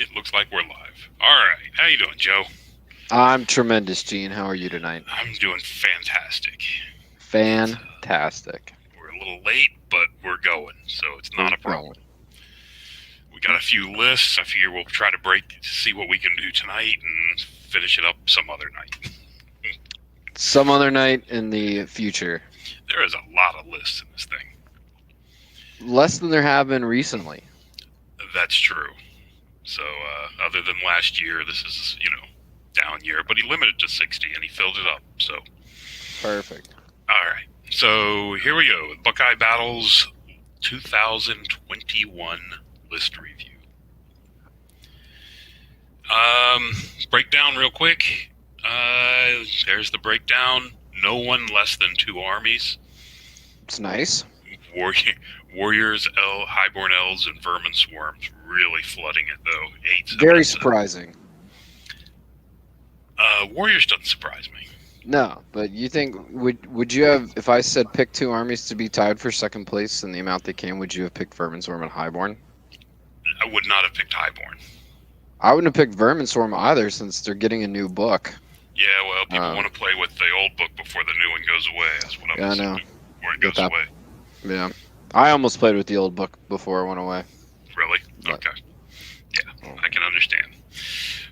It looks like we're live. All right. How you doing, Joe? I'm tremendous, Gene. How are you tonight? I'm doing fantastic. Fantastic. We're a little late, but we're going, so it's We're not a problem. going. We got a few lists. I figure we'll try to see what we can do tonight and finish it up some other night. Some other night in the future. There is a lot of lists in this thing. Less than there have been recently. That's true. So, other than last year, this is, down year, but he limited to 60 and he filled it up, so. Perfect. All right. So, here we go. Buckeye Battles 2021 list review. Breakdown real quick. There's the breakdown. No one less than 2 armies. It's nice. Warriors, Highborn elves, and vermin swarms. Really flooding it though. 8, 7, Very 7. surprising. Warriors doesn't surprise me. No, but you think would you have, if I said pick 2 armies to be tied for second place in the amount they came, would you have picked Verminswarm and Highborn? I would not have picked Highborn. I wouldn't have picked Verminswarm either, since they're getting a new book. Yeah, well, people want to play with the old book before the new one goes away. That's what I'm assuming. Where it goes away. Yeah. I almost played with the old book before it went away. Really? Okay. Yeah, I can understand.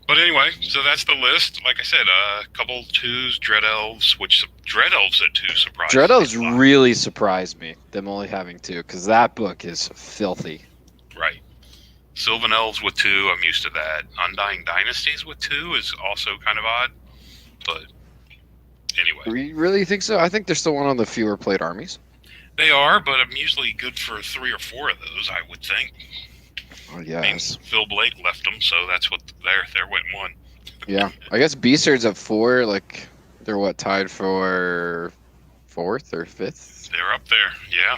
But anyway, so that's the list. Like I said, a couple 2s, Dread Elves, which Dread Elves at 2 surprised me. Dread Elves really surprised me, them only having 2, because that book is filthy. Right. Sylvan Elves with 2, I'm used to that. Undying Dynasties with 2 is also kind of odd. But anyway. You really think so? I think they're still one of the fewer played armies. They are, but I'm usually good for 3 or 4 of those, I would think. Oh, yes. I mean, Phil Blake left them, so that's what there went 1. Yeah, I guess Beastars at 4, like, they're what, tied for 4th or 5th? They're up there, yeah.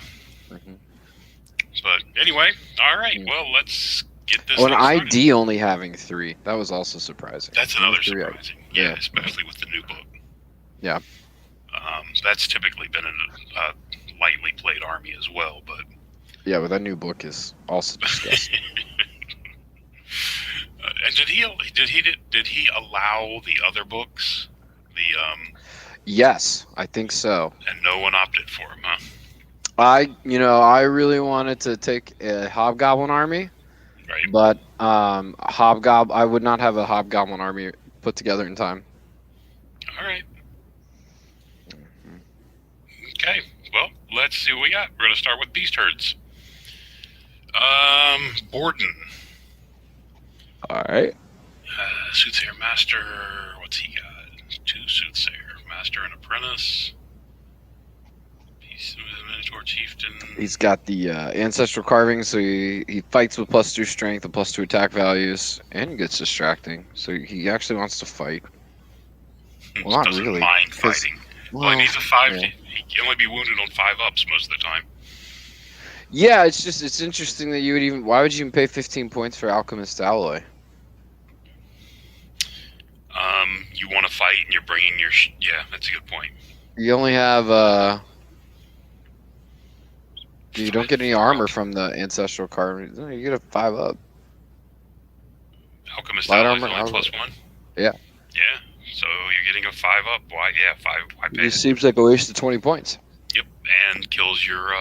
Mm-hmm. But anyway, all right, well, let's get this. Oh, an ID only having 3. That was also surprising. That's another surprising. Yeah, especially with the new book. Yeah. That's typically been a lightly played army as well, but. Yeah, but that new book is also disgusting. And did he allow the other books? Yes, I think so. And no one opted for him, huh? I really wanted to take a Hobgoblin army. Right. But I would not have a Hobgoblin army put together in time. All right. Okay. Well, let's see what we got. We're going to start with Beast Herds. Borden. All right. Soothsayer Master. What's he got? 2 Soothsayer. Master and Apprentice. He's a Minotaur Chieftain. He's got the Ancestral Carving, so he fights with +2 strength and +2 attack values, and gets distracting. So he actually wants to fight. Well, not doesn't really. mind fighting. Well, he needs a 5. Yeah. He can only be wounded on 5-ups most of the time. Yeah, it's interesting that you would even. Why would you even pay 15 points for Alchemist Alloy? You want to fight, and you're bringing your. Yeah, that's a good point. You only have. You don't get any armor from the Ancestral Carving. No, you get a 5-up. Alchemist Alloy is only +1. Yeah. Yeah. So you're getting a 5-up. Why? Yeah, 5. Why pay? It seems like a waste of 20 points. Yep, and kills your.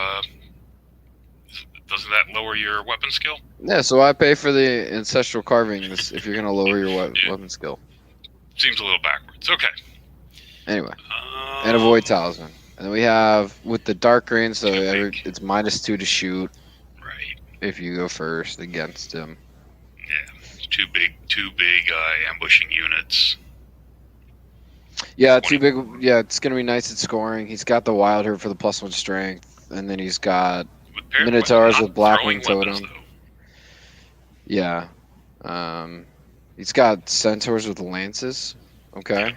Doesn't that lower your weapon skill? Yeah, so I pay for the Ancestral Carving if you're gonna lower your weapon skill. Seems a little backwards. Okay. Anyway, and a Void Talisman, and then we have with the Dark Rain, so it's -2 to shoot. Right. If you go first against him. Yeah, two big ambushing units. Yeah, 2 big. Yeah, it's gonna be nice at scoring. He's got the Wild Herd for the +1 strength, and then he's got Minotaurs with Blackwing Totem. Yeah. He's got Centaurs with Lances. Okay.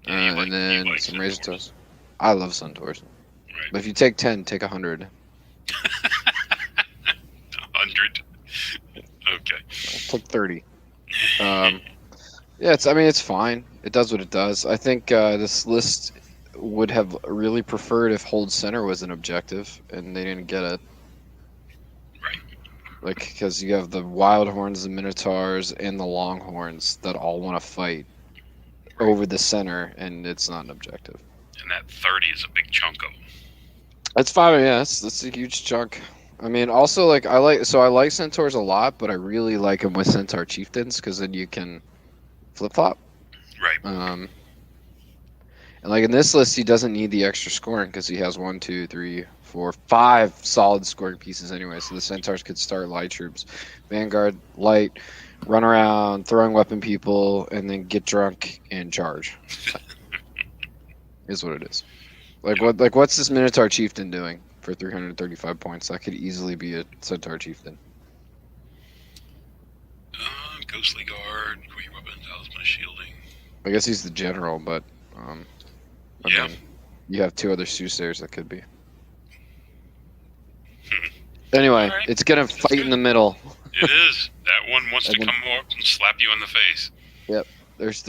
And then some Razor Toes. I love Centaurs. Right. But if you take 10, take 100. 100. Okay. I'll take 30. Yeah, it's fine. It does what it does. I think this list would have really preferred if Hold Center was an objective, and they didn't get it. Right. Like, because you have the wild horns, the minotaurs, and the longhorns that all want to fight over the center, and it's not an objective. And that 30 is a big chunk of them. That's fine. Yeah, that's a huge chunk. I mean, also like I like centaurs a lot, but I really like them with centaur chieftains because then you can flip flop. Right. And like in this list, he doesn't need the extra scoring because he has 1, 2, 3, 4, 5 solid scoring pieces anyway. So the centaurs could start light troops, vanguard, light, run around, throwing weapon people, and then get drunk and charge. Is what it is. Like what? Like what's this Minotaur chieftain doing for 335 points? That could easily be a centaur chieftain. Ghostly guard, great weapon, talisman, shielding. I guess he's the general, but I mean, you have 2 other soothsayers that could be. Anyway, right. It's gonna fight in the middle. It is. That one wants to come up and slap you in the face. Yep.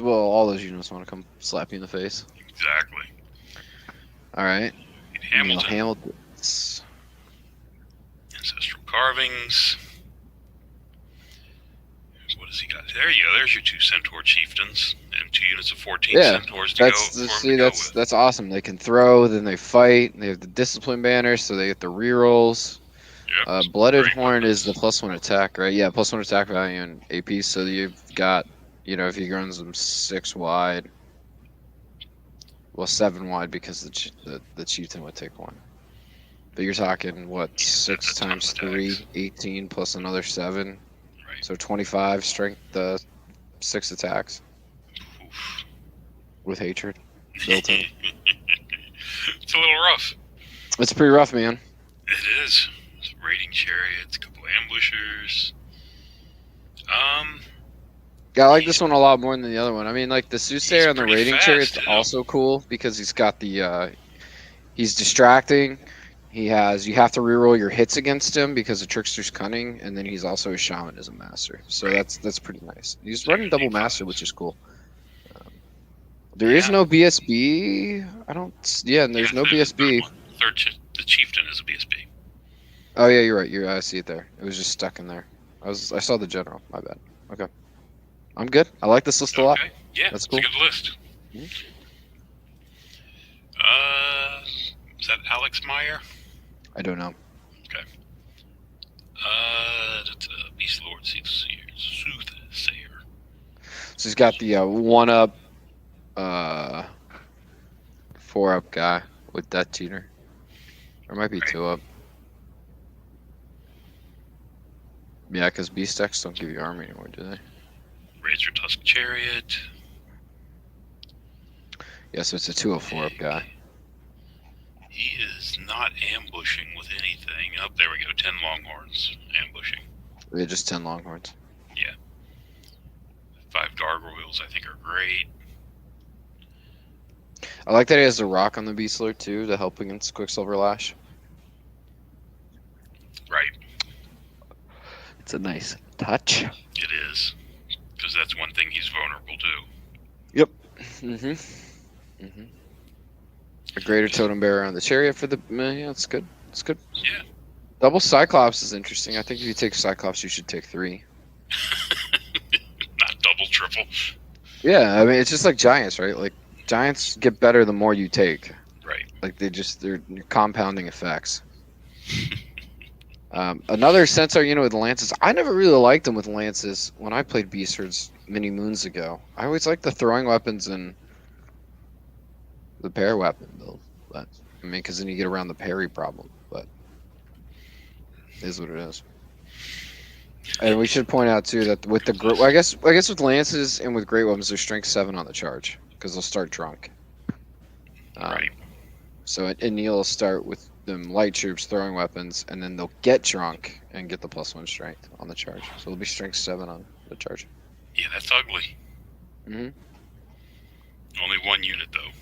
All those units want to come slap you in the face. Exactly. All right. Hamilton. Ancestral carvings. What has he got? There you go. There's your 2 centaur chieftains and 2 units of 14 centaurs to go. That's awesome. They can throw, then they fight. They have the discipline banner, so they get the rerolls. Yep, Blooded Horn is the +1 attack, right? Yeah, +1 attack value and AP. So you've got, if he runs them 6 wide, well 7 wide because the chieftain would take 1. But you're talking what 6 times 3, 18 plus another 7, right. So 25 strength, 6 attacks. Oof. With hatred built in. It's a little rough. It's pretty rough, man. It is. Raiding chariots, a couple ambushers. Yeah, I like this one a lot more than the other one. I mean, like the soothsayer and the raiding chariot's also cool because he's got the he's distracting. You have to reroll your hits against him because of Trickster's Cunning, and then he's also a shamanism master. So that's pretty nice. He's running double master, which is cool. There is no BSB. There's no BSB. The chieftain is a BSB. Oh yeah, you're right. I see it there. It was just stuck in there. I saw the general. My bad. Okay, I'm good. I like this list a lot. Yeah, that's cool. It's a good list. Mm-hmm. Is that Alex Meyer? I don't know. Okay. Beast Lord Soothsayer. So he's got the 1-up, 4-up guy with Death Cheater. Or it might be 2-up. Yeah, because beast decks don't give you armor anymore, do they? Razor Tusk Chariot. Yeah, so it's a 2-4-up guy. He is not ambushing with anything. Oh, there we go. 10 Longhorns ambushing. Yeah, just 10 Longhorns. Yeah. 5 Gargoyles I think are great. I like that he has the rock on the Beastler too to help against Quicksilver Lash. Right. It's a nice touch. It is. Because that's one thing he's vulnerable to. Yep. Mm-hmm. A greater totem bearer on the chariot for the... Yeah, it's good. It's good. Yeah. Double Cyclops is interesting. I think if you take Cyclops, you should take 3. Not double, triple. Yeah, I mean, it's just like Giants, right? Like, Giants get better the more you take. Right. Like, they're compounding effects. Another Centaur unit with Lances. I never really liked them with Lances when I played Beast Herds many moons ago. I always liked the throwing weapons and the pair weapon build. But, I mean, because then you get around the parry problem. But it is what it is. And we should point out, too, that with the... I guess with Lances and with Great Weapons, they're strength 7 on the charge. Because they'll start drunk. Right. So Neil will start with them light troops throwing weapons, and then they'll get drunk and get the +1 strength on the charge. So it'll be strength 7 on the charge. Yeah, that's ugly. Mm-hmm. Only 1 unit though.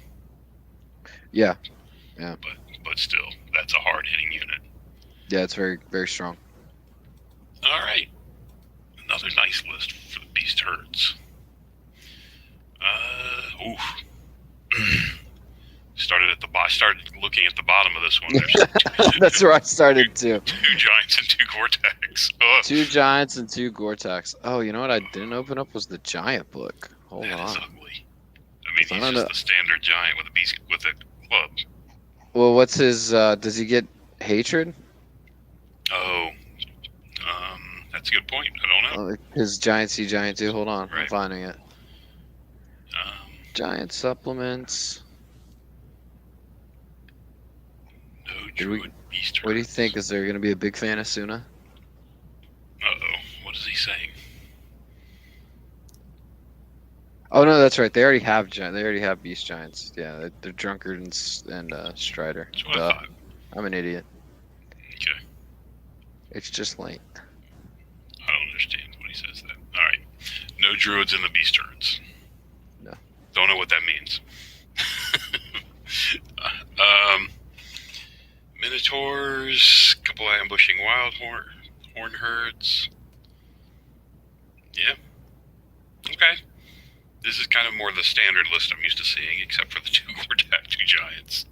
Yeah. But still, that's a hard hitting unit. Yeah, it's very, very strong. All right. Another nice list for the Beast Herds. Started looking at the bottom of this one. That's where I started too. 2 Giants and 2 Vortex. Oh, 2 giants and 2 Gore-Tex. Oh, you know what I didn't open up was the giant book. Hold that is on. ugly. I mean, I he's don't just know. the standard giant with a club. Well, what's his? Does he get hatred? Oh, that's a good point. I don't know. His giant C, giant 2. Hold on, I'm Right. finding it. Giant supplements. No druid beast herds. What do you think? Is there going to be a big fan of Suna? Uh-oh. What is he saying? Oh no, that's right. They already have They already have beast giants. Yeah, they're Drunkard and Strider. That's what I Duh. thought. I'm an idiot. Okay. It's just late. I don't understand when he says that. All right. No druids in the beast herds. No. Don't know what that means. um, Minotaurs, couple ambushing wild horn herds. Yeah. Okay. This is kind of more the standard list I'm used to seeing, except for the 2 giants.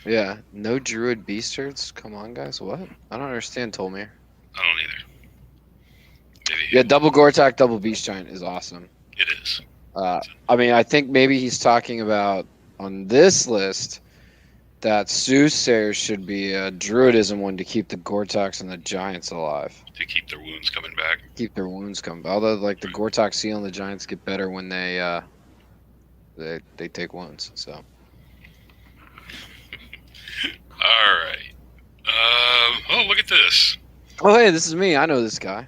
Yeah, no druid beast herds. Come on, guys. What? I don't understand, Tolmir. I don't either. Maybe Yeah, double Gortak, double beast giant is awesome. it is. I mean, I think maybe he's talking about on this list that Soothsayer should be a druidism one to keep the Gortox and the giants alive. To keep their wounds coming back. Keep their wounds coming. Although, like the Gortox seal and the giants get better when they take wounds. So. All right. Oh, look at this. Oh, hey, this is me. I know this guy.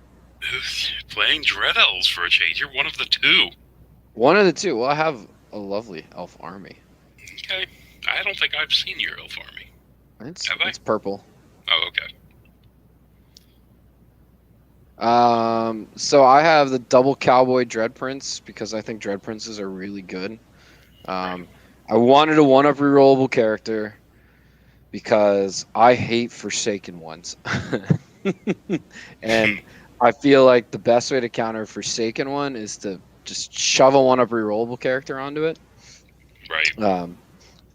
Playing Dread Elves for a change. You're one of the 2. One of the 2. Well, I have a lovely elf army. Okay. I don't think I've seen your elf army. It's purple. Oh, okay. So I have the double cowboy dread prince because I think dread princes are really good. I wanted a 1-up rerollable character because I hate Forsaken ones. And I feel like the best way to counter Forsaken one is to just shove a 1-up rerollable character onto it. Right.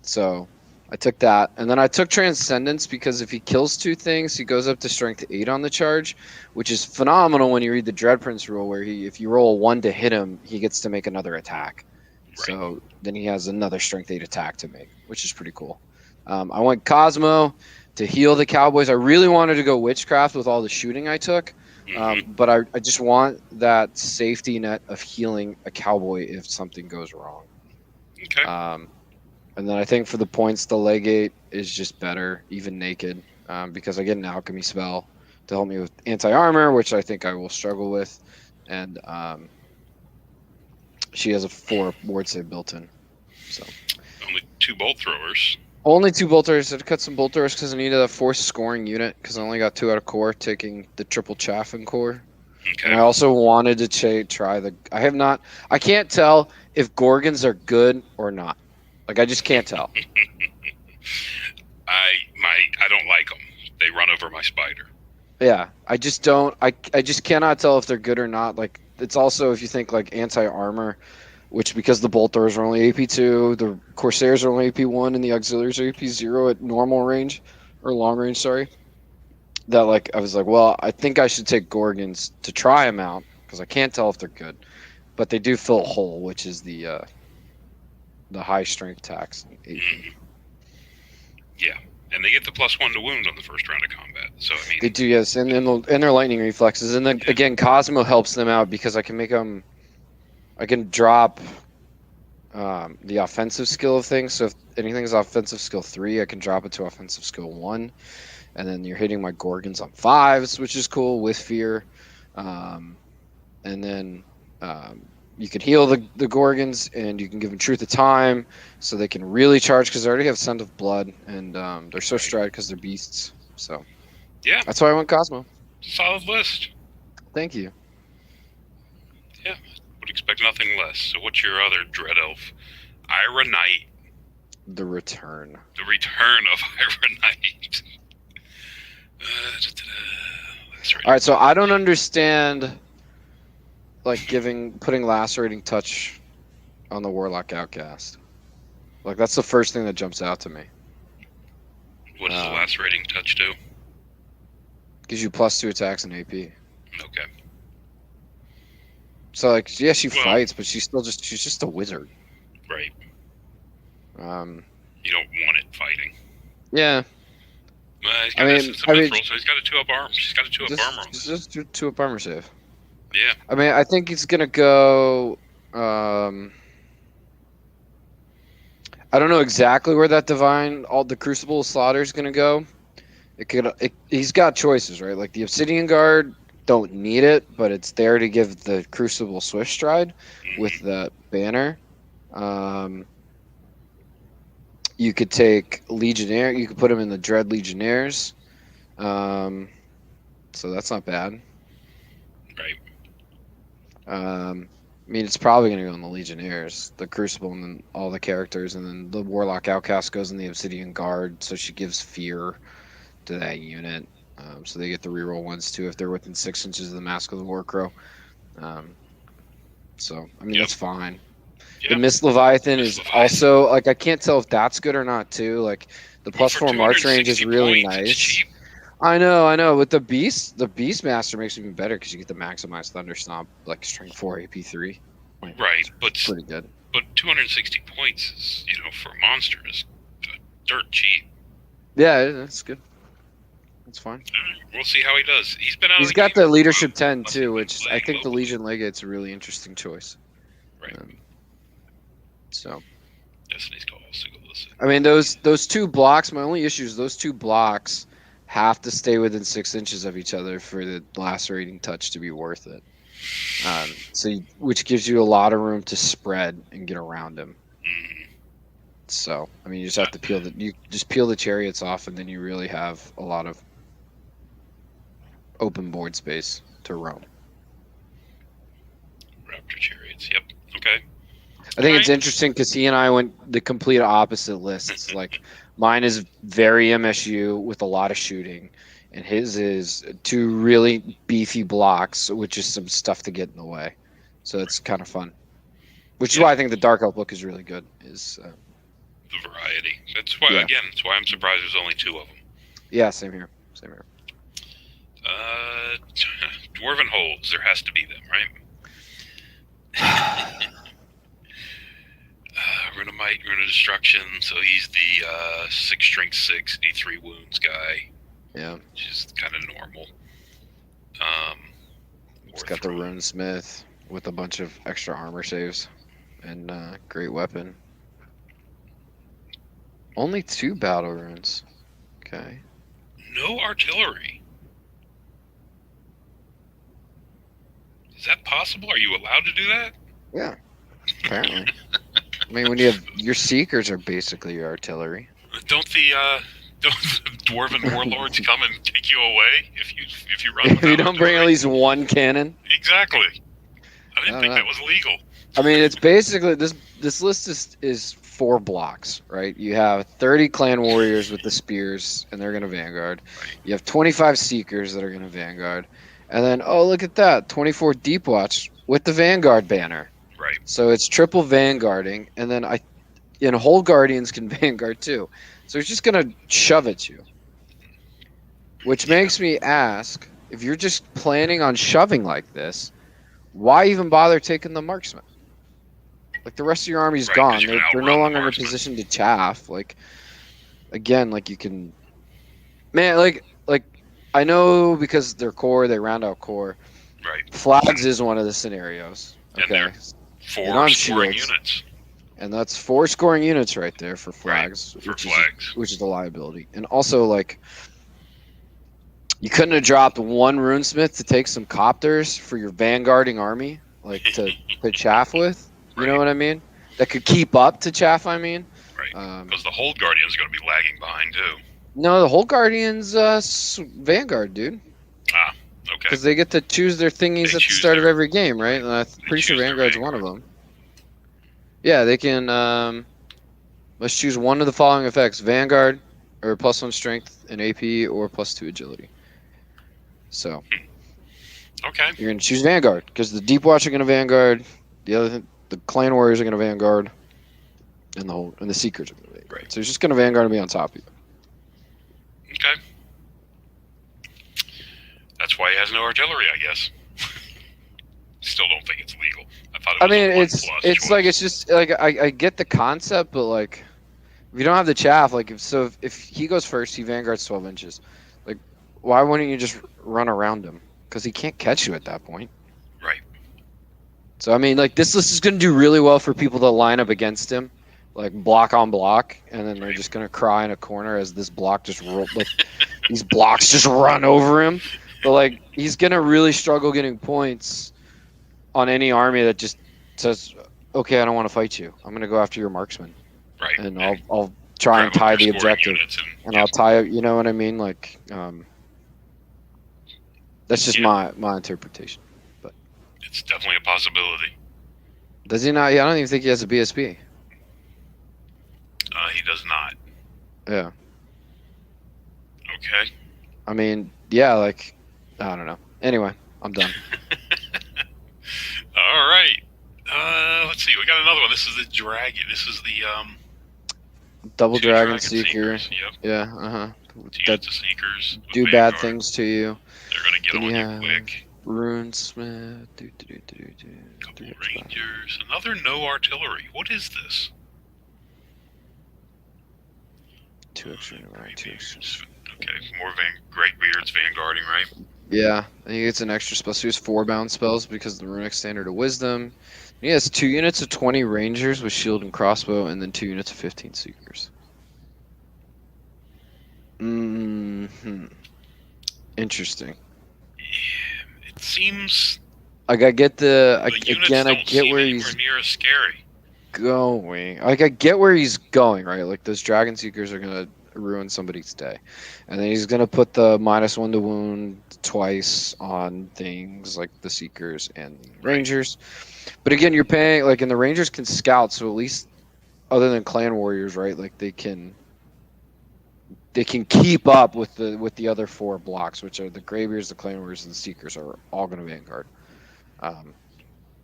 So I took that, and then I took Transcendence because if he kills 2 things, he goes up to Strength 8 on the charge, which is phenomenal when you read the Dread Prince rule, where if you roll a 1 to hit him, he gets to make another attack. Right. So then he has another Strength 8 attack to make, which is pretty cool. I went Cosmo to heal the Cowboys. I really wanted to go Witchcraft with all the shooting I took, but I just want that safety net of healing a Cowboy if something goes wrong. Okay. And then I think for the points, the Legate is just better, even naked, because I get an Alchemy spell to help me with anti-armor, which I think I will struggle with, and she has a 4 ward save built in. So only 2 bolt throwers. Only 2 bolt throwers. I cut some bolt throwers because I needed a force scoring unit because I only got 2 out of core, taking the triple chaffing core. Okay. And I also wanted to try the. I can't tell if Gorgons are good or not. Like, I just can't tell. I don't like them. They run over my spider. Yeah, I just don't. I just cannot tell if they're good or not. Like, it's also, if you think like anti-armor, which because the bolt throwers are only AP2, the Corsairs are only AP1, and the auxiliaries are AP0 at normal range or long range. Sorry. That like I was like, well, I think I should take Gorgons to try them out because I can't tell if they're good, but they do fill a hole, which is the high strength tax. Yeah, and they get the +1 to wound on the first round of combat. So I mean, they do, yes, and their lightning reflexes, and then again, Cosmo helps them out because I can make them. I can drop the offensive skill of things. So if anything is offensive skill 3, I can drop it to offensive skill 1. And then you're hitting my Gorgons on 5s, which is cool with fear. And then you can heal the Gorgons, and you can give them Truth of Time, so they can really charge because they already have Scent of Blood, and they're so stride because they're beasts. So yeah, that's why I went Cosmo. Solid list. Thank you. Yeah, would expect nothing less. So what's your other Dread Elf? Ira Knight. The Return. The Return of Ira Knight. All right, so I don't understand, like putting lacerating touch on the Warlock Outcast. Like that's the first thing that jumps out to me. What does the lacerating touch do? Gives you +2 attacks and AP. Okay. So like, yeah, she fights, but she's just a wizard. Right. You don't want it fighting. Yeah. He's got essence of mithril, so he's got a 2-up arm. She's got a 2-up armor on this. Just 2-up armor save. Yeah. I mean, I think he's gonna go. I don't know exactly where that the Crucible Slaughter is gonna go. He's got choices, right? Like the Obsidian Guard don't need it, but it's there to give the Crucible Swift Stride with the banner. You could take Legionnaire. You could put him in the Dread Legionnaires. So that's not bad. Right. I mean, it's probably going to go in the Legionnaires, the Crucible, and then all the characters, and then the Warlock Outcast goes in the Obsidian Guard, so she gives fear to that unit. So they get the reroll ones too if they're within 6 inches of the Mask of the Warcrow. So I mean, that's fine. Yep. The Mist Leviathan is also like, I can't tell if that's good or not too. Like the +4 March range is really nice. I know. With the Beastmaster makes it even better because you get the maximized Thunderstomp, like strength 4, AP3. Like, right, but pretty good. But 260 points is, for a monster is dirt cheap. Yeah, that's good. That's fine. We'll see how he does. He's got the Leadership 10 too, which I think the Legion Legate's a really interesting choice. Right. So. Destiny's Call. I mean, those 2 blocks. My only issue is those 2 blocks have to stay within 6 inches of each other for the lacerating touch to be worth it. Which gives you a lot of room to spread and get around him. So, I mean, you just have to peel the chariots off, and then you really have a lot of open board space to roam. Raptor chariots. Yep. Okay. I think it's interesting because he and I went the complete opposite lists. Like, mine is very MSU with a lot of shooting, and his is 2 really beefy blocks, which is some stuff to get in the way. So it's kind of fun. Which is why I think the Dark Elf book is really good. Is the variety. That's why that's why I'm surprised there's only 2 of them. Yeah, same here. Dwarven holds. There has to be them, right? Runamite, Runa Destruction, so he's the 6 strength 6, D3 wounds guy. Yeah. Which is kind of normal. It's got the Runesmith with a bunch of extra armor saves and great weapon. Only 2 battle runes. Okay. No artillery. Is that possible? Are you allowed to do that? Yeah, apparently. I mean, when you have your Seekers are basically your artillery. Don't the Dwarven warlords come and take you away if you run? If you don't bring at least 1 cannon. Exactly. I didn't think that was legal. I mean, it's basically this list is 4 blocks, right? You have 30 clan warriors with the spears, and they're gonna Vanguard. Right. You have 25 Seekers that are gonna Vanguard, and then look at that, 24 Deepwatch with the Vanguard banner. Right. So it's triple Vanguarding, and then Whole Guardians can Vanguard too. So it's just gonna shove at you. Which makes me ask, if you're just planning on shoving like this, why even bother taking the Marksman? Like, the rest of your army's gone. They're no longer in a position to chaff. Like, again, like, you can... Man, like I know because they're core, they round out core. Right. Flags is one of the scenarios. Okay. And they're 4 scoring units. And that's 4 scoring units right there for flags. Right. Which is the liability. And also, like, you couldn't have dropped 1 Runesmith to take some copters for your vanguarding army, like, to chaff with. You know what I mean? That could keep up to chaff, I mean. Right. Because the Hold Guardian's going to be lagging behind, too. No, the Hold Guardian's Vanguard, dude. Ah, okay. Because they get to choose their thingies at the start of every game, right? And I'm pretty sure Vanguard's one of them. Yeah, they can... let's choose one of the following effects. Vanguard, or +1 strength and AP, or +2 agility. So... Okay. You're going to choose Vanguard, because the Deepwatch are going to Vanguard, the Clan Warriors are going to Vanguard, and the Seekers are going to Vanguard. Right. So it's just going to Vanguard and be on top of you. Okay. That's why he has no artillery, I guess. Still don't think it's legal. I thought it was I mean, a 1+ it's choice. like, it's just like I get the concept, but like if you don't have the chaff, like if he goes first, he vanguards 12 inches. Like, why wouldn't you just run around him? Because he can't catch you at that point. Right. So I mean, like, this list is going to do really well for people that line up against him, like block on block, and then they're just going to cry in a corner as this block just like these blocks just run over him. But like, he's going to really struggle getting points on any army that just says, "Okay, I don't want to fight you. I'm going to go after your marksman." Right. And I'll try and tie the objective, and I'll tie it. You know what I mean? Like, that's just my interpretation. But it's definitely a possibility. Does he not? Yeah, I don't even think he has a BSB. He does not. Yeah. Okay. I mean, yeah, like, I don't know. Anyway, I'm done. All right. Let's see. We got another one. This is the dragon. This is the double dragon seeker. Yep. Yeah. That seekers do bad things to you. They're gonna get on you quick. Runesmith. Couple rangers. Another no artillery. What is this? 2 extra. Okay, more Greatbeard's vanguarding, right? Yeah, and he gets an extra spell. So he has 4 bound spells because of the runic standard of wisdom. He has 2 units of 20 rangers with shield and crossbow, and then 2 units of 15 seekers. Interesting. Yeah, it seems. Like, I get I get where he's near as scary. Going. Like, I get where he's going, right? Like, those dragon seekers are gonna ruin somebody's day, and then he's gonna put the -1 to wound twice on things like the seekers and the rangers. But again, you're paying, like, and the rangers can scout, so at least other than clan warriors, right? Like, they can keep up with the other 4 blocks, which are the graybeards, the clan warriors, and the seekers are all gonna vanguard. And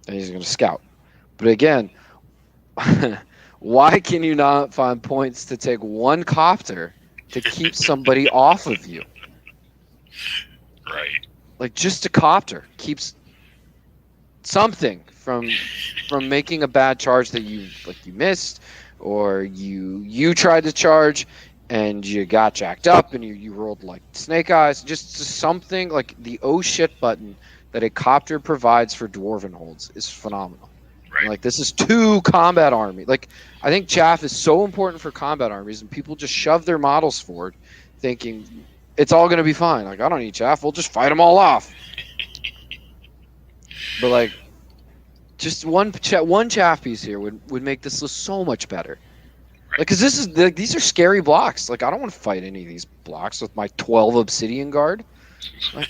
he's gonna scout. But again, why can you not find points to take 1 copter to keep somebody off of you? Right. Like, just a copter keeps something from making a bad charge that you missed, or you tried to charge and you got jacked up and you rolled like snake eyes. Just something like the oh shit button that a copter provides for dwarven holds is phenomenal. Right. Like, this is 2 combat army. Like, I think chaff is so important for combat armies, and people just shove their models forward thinking it's all going to be fine. Like, I don't need chaff. We'll just fight them all off. But, like, just one chaff piece here would make this list so much better. Right. Like, because these are scary blocks. Like, I don't want to fight any of these blocks with my 12 obsidian guard. Like,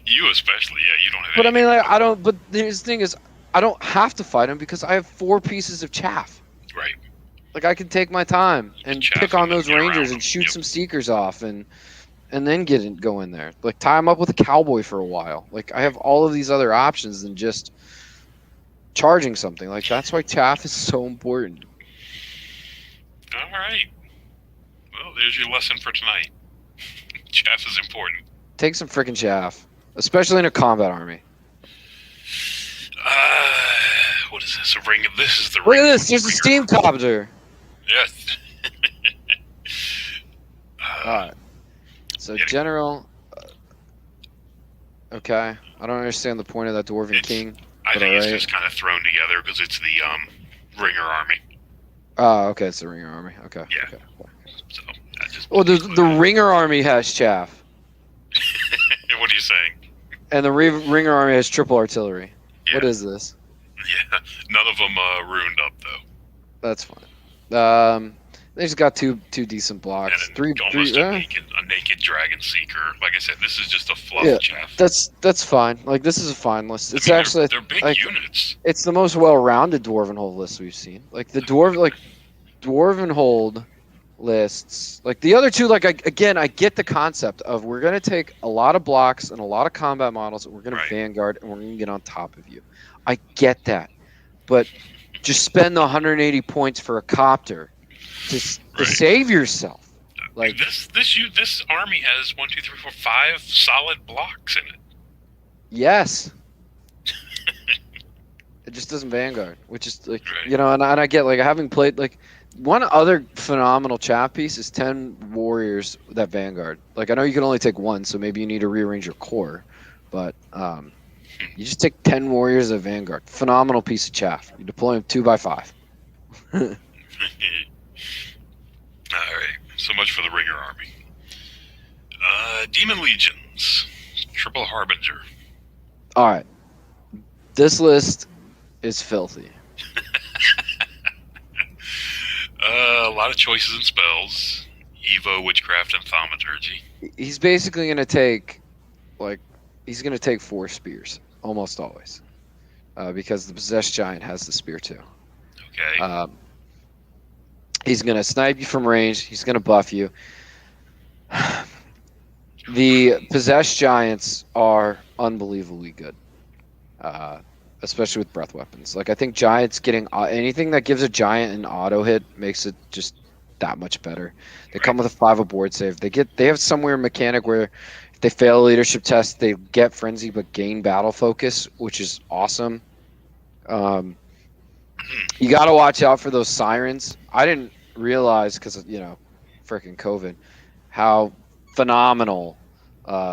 you especially, yeah. You don't have. But I mean, like, I don't. But the thing is, I don't have to fight him because I have 4 pieces of chaff. Right. Like, I can take my time and pick on those rangers and shoot some seekers off and then go in there. Like, tie him up with a cowboy for a while. Like, I have all of these other options than just charging something. Like, that's why chaff is so important. All right. Well, there's your lesson for tonight. Chaff is important. Take some freaking chaff, especially in a combat army. What is this? A ring? This is the ring. Look at this. There's a steam copter. Yes. Alright. So, general. Okay. I don't understand the point of that Dwarven King. I think it's just kind of thrown together because it's the Ringer army. Oh, okay. It's the Ringer army. Okay. Yeah. Okay. So, that just the Ringer army has chaff. What are you saying? And the Ringer army has triple artillery. Yeah. What is this? Yeah, none of them ruined up though. That's fine. They just got two decent blocks. And a naked dragon seeker. Like I said, this is just a fluff chaff. That's fine. Like, this is a fine list. It's actually they're big units. It's the most well-rounded Dwarven Hold list we've seen. Like, the Dwarven Hold lists, like the other 2, like, I get the concept of we're gonna take a lot of blocks and a lot of combat models and we're gonna vanguard and we're gonna get on top of you. I get that, but just spend the 180 points for a copter to save yourself. Like this army has 1, 2, 3, 4, 5 solid blocks in it. Yes. It just doesn't Vanguard, which is like Right. you know, and I get like having played like one other phenomenal chat piece is 10 warriors that Vanguard. Like I know you can only take one, so maybe you need to rearrange your core, but you just take 10 warriors of Vanguard. Phenomenal piece of chaff. You deploy them 2x5. All right. So much for the Ringer army. Demon Legions. Triple Harbinger. All right. This list is filthy. A lot of choices and spells. Evo, Witchcraft, and Thaumaturgy. He's basically going to take, he's going to take 4 spears, almost always. Because the Possessed Giant has the spear too. Okay. He's going to snipe you from range. He's going to buff you. The Possessed Giants are unbelievably good. Especially with breath weapons. Like I think Giants getting anything that gives a Giant an auto hit makes it just that much better. They come with a 5 aboard save. They have somewhere mechanic where if they fail a leadership test, they get frenzy but gain battle focus, which is awesome. You got to watch out for those sirens. I didn't realize because freaking COVID, how phenomenal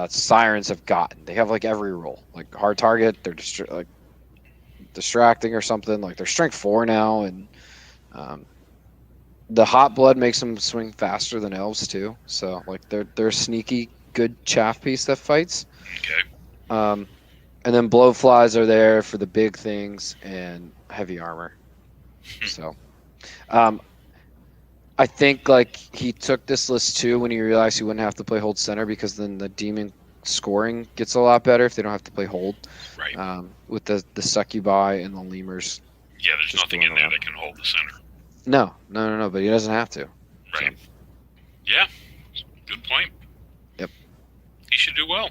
sirens have gotten. They have like every role, like hard target. They're distracting or something. Like they're strength 4 now, and the hot blood makes them swing faster than elves too. So like they're a sneaky good chaff piece that fights. Okay. And then blowflies are there for the big things and heavy armor. So, I think like he took this list too when he realized he wouldn't have to play hold center because then the demon scoring gets a lot better if they don't have to play hold. Right. With the succubi and the lemurs. Yeah, there's nothing in there that can hold the center. No, but he doesn't have to. Right. So. Yeah. Good point. Yep. He should do well.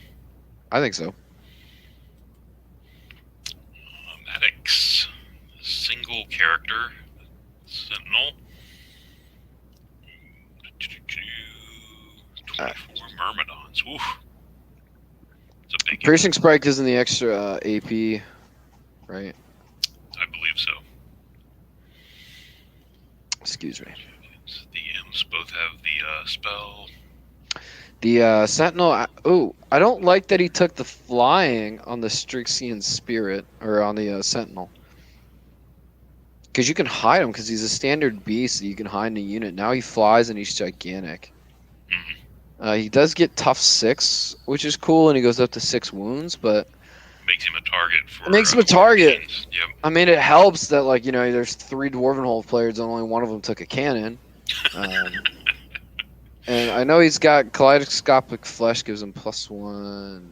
I think so. Medics. Single character. Sentinel. 24 Myrmidons. Oof. It's a big Piercing Spike isn't the extra AP, right? I believe so. Excuse me. The Imps both have the spell. The Sentinel. I don't like that he took the flying on the Strixien Spirit or on the Sentinel. Because you can hide him because he's a standard beast. So you can hide in a unit. Now he flies and he's gigantic. Mm-hmm. He does get tough 6, which is cool, and he goes up to 6 wounds, but makes him a target for. It makes him a target. Yep. I mean, it helps that there's 3 Dwarven Hold players and only one of them took a cannon. And I know he's got Kaleidoscopic Flesh gives him +1.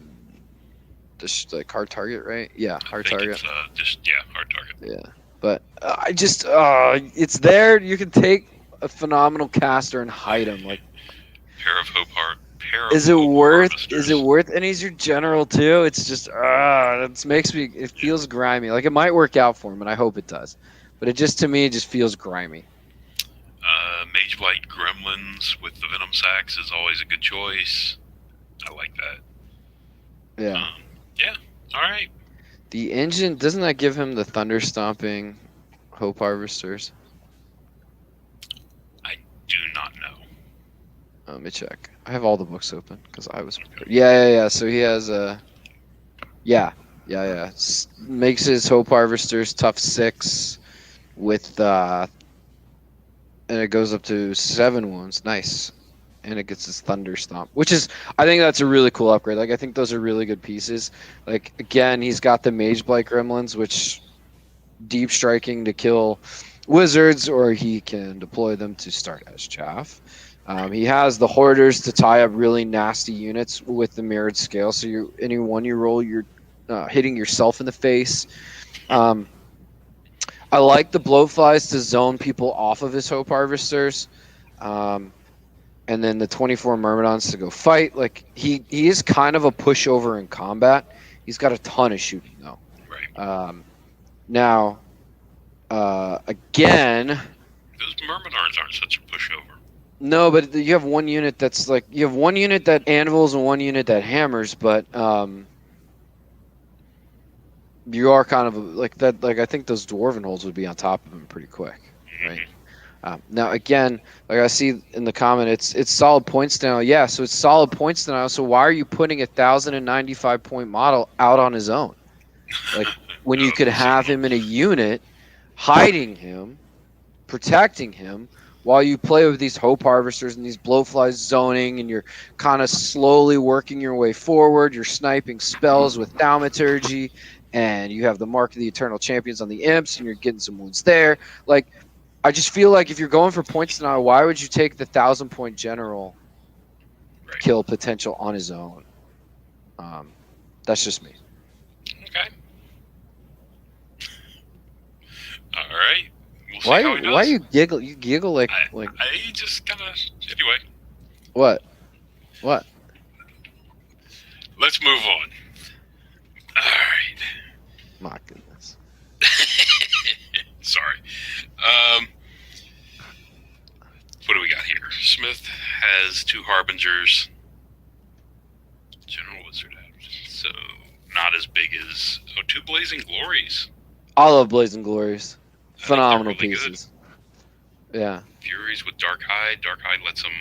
Just like hard target, right? Yeah, hard target. Hard target. Yeah, but I just it's there. You can take a phenomenal caster and hide him. Like, pair of hope heart. Is it worth? And he's your general too. It's just it makes me. It feels grimy. Like it might work out for him, and I hope it does. But it just to me just feels grimy. Mage Blight Gremlins with the Venom Sacs is always a good choice. I like that. Yeah. Yeah. All right. The engine doesn't that give him the Thunder Stomping Hope Harvesters? I do not know. Let me check. I have all the books open because I was. Okay. Yeah. So he has Yeah. Makes his Hope Harvesters tough 6 with and it goes up to 7 wounds. Nice. And it gets his Thunder Stomp, which is, I think that's a really cool upgrade. Like, I think those are really good pieces. Like, again, he's got the Mage Blight Gremlins, which deep striking to kill wizards, or he can deploy them to start as chaff. He has the Hoarders to tie up really nasty units with the mirrored scale. So any one you roll, you're hitting yourself in the face. I like the Blowflies to zone people off of his Hope Harvesters. And then the 24 Myrmidons to go fight. Like, he is kind of a pushover in combat. He's got a ton of shooting, though. Right. Again... Those Myrmidons aren't such a pushover. No, but you have one unit that's like you have one unit that anvils and one unit that hammers, but you are kind of like that. Like I think those dwarven holds would be on top of him pretty quick, right? Now again, like I see in the comment, it's solid points denial. Yeah, so it's solid points denial. So why are you putting 1,095 point model out on his own? Like when you could have him in a unit, hiding him, protecting him, while you play with these hope harvesters and these blowflies zoning, and you're kind of slowly working your way forward. You're sniping spells with thaumaturgy, and you have the mark of the eternal champions on the imps, and you're getting some wounds there. Like I just feel like if you're going for points denial, why would you take the 1,000 point general kill potential on his own? That's just me. Okay. All right. We'll see how he does. Why you giggle? You giggle like I just kind of anyway. What? Let's move on. All right. My goodness. Sorry. What do we got here? Smith has 2 harbingers. General Wizard, so not as big as 2 Blazing Glories. I love Blazing Glories. Phenomenal really pieces. Good. Yeah. Furies with Dark Hide. Dark Hide lets them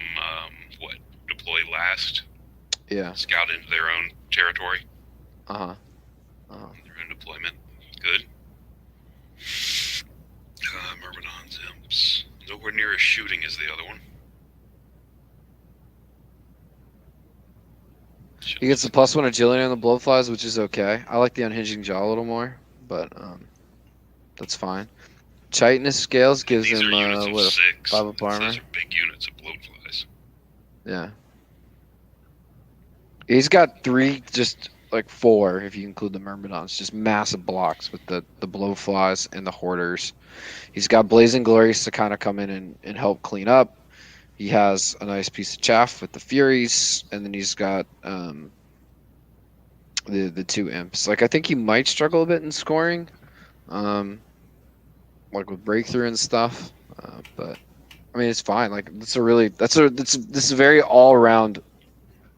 deploy last. Yeah. Scout into their own territory. Their own deployment. Good. Myrmidon's Imps. Nowhere near as shooting as the other one. He gets the +1 agility on the blowflies, which is okay. I like the unhinging jaw a little more, but that's fine. Chitinous scales gives him what, 5 up armor. Those are big units of blowflies. Yeah. He's got 3, just like 4 if you include the myrmidons, just massive blocks with the blowflies and the hoarders. He's got Blazing Glories to kind of come in and help clean up. He has a nice piece of chaff with the Furies, and then he's got the 2 imps. Like I think he might struggle a bit in scoring, like with breakthrough and stuff. But I mean, it's fine. Like this is a very all around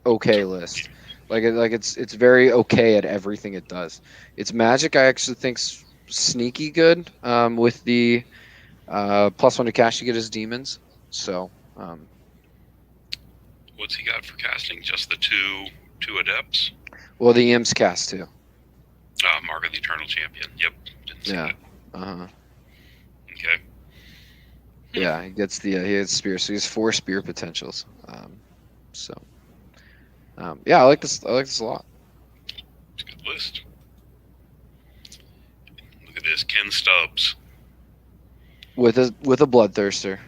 okay list. It's very okay at everything it does. Its magic I actually think's sneaky good. With the +1 to cast, you get his demons. So. What's he got for casting? Just the two adepts? Well, the imps cast too. Mark of the Eternal Champion. Yep. Didn't see that. Okay. Yeah, he gets he has spear, so he has 4 spear potentials. Yeah, I like this. I like this a lot. It's a good list. Look at this, Ken Stubbs. With a bloodthirster.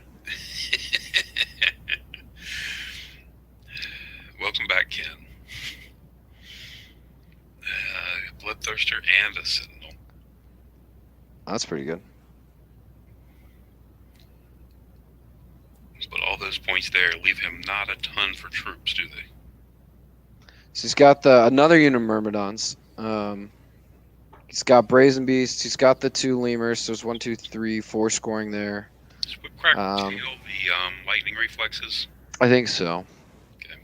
Welcome back, Ken. Bloodthirster and a Sentinel. That's pretty good. But all those points there leave him not a ton for troops, do they? So he's got another unit of Myrmidons. He's got Brazen Beast. He's got the 2 lemurs. So there's 1, 2, 3, 4 scoring there. Does Whipcrack steal the lightning reflexes? I think so. Okay.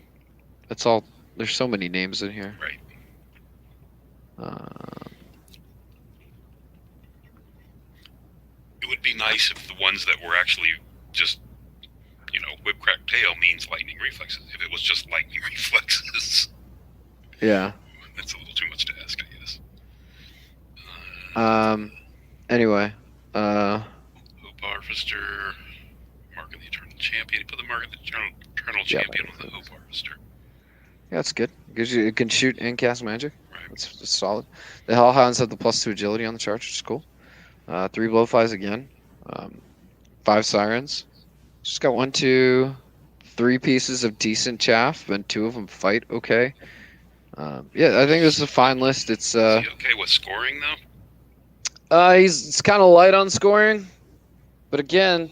That's all. There's so many names in here. Right. It would be nice if the ones that were actually just, Whipcrack tail means lightning reflexes. If it was just lightning reflexes. Yeah. That's a little too much to ask, I guess. Anyway. Hope Harvester, Mark of the Eternal Champion. He put the Mark of the Eternal Champion on the Hope Harvester. Yeah, that's good. It can shoot and cast magic. Right. It's solid. The Hellhounds have the +2 agility on the charge, which is cool. 3 blowflies again. 5 sirens. Just got 1, 2, 3 pieces of decent chaff, and 2 of them fight okay. Yeah, I think this is a fine list. It's Is he okay with scoring though? It's kind of light on scoring, but again,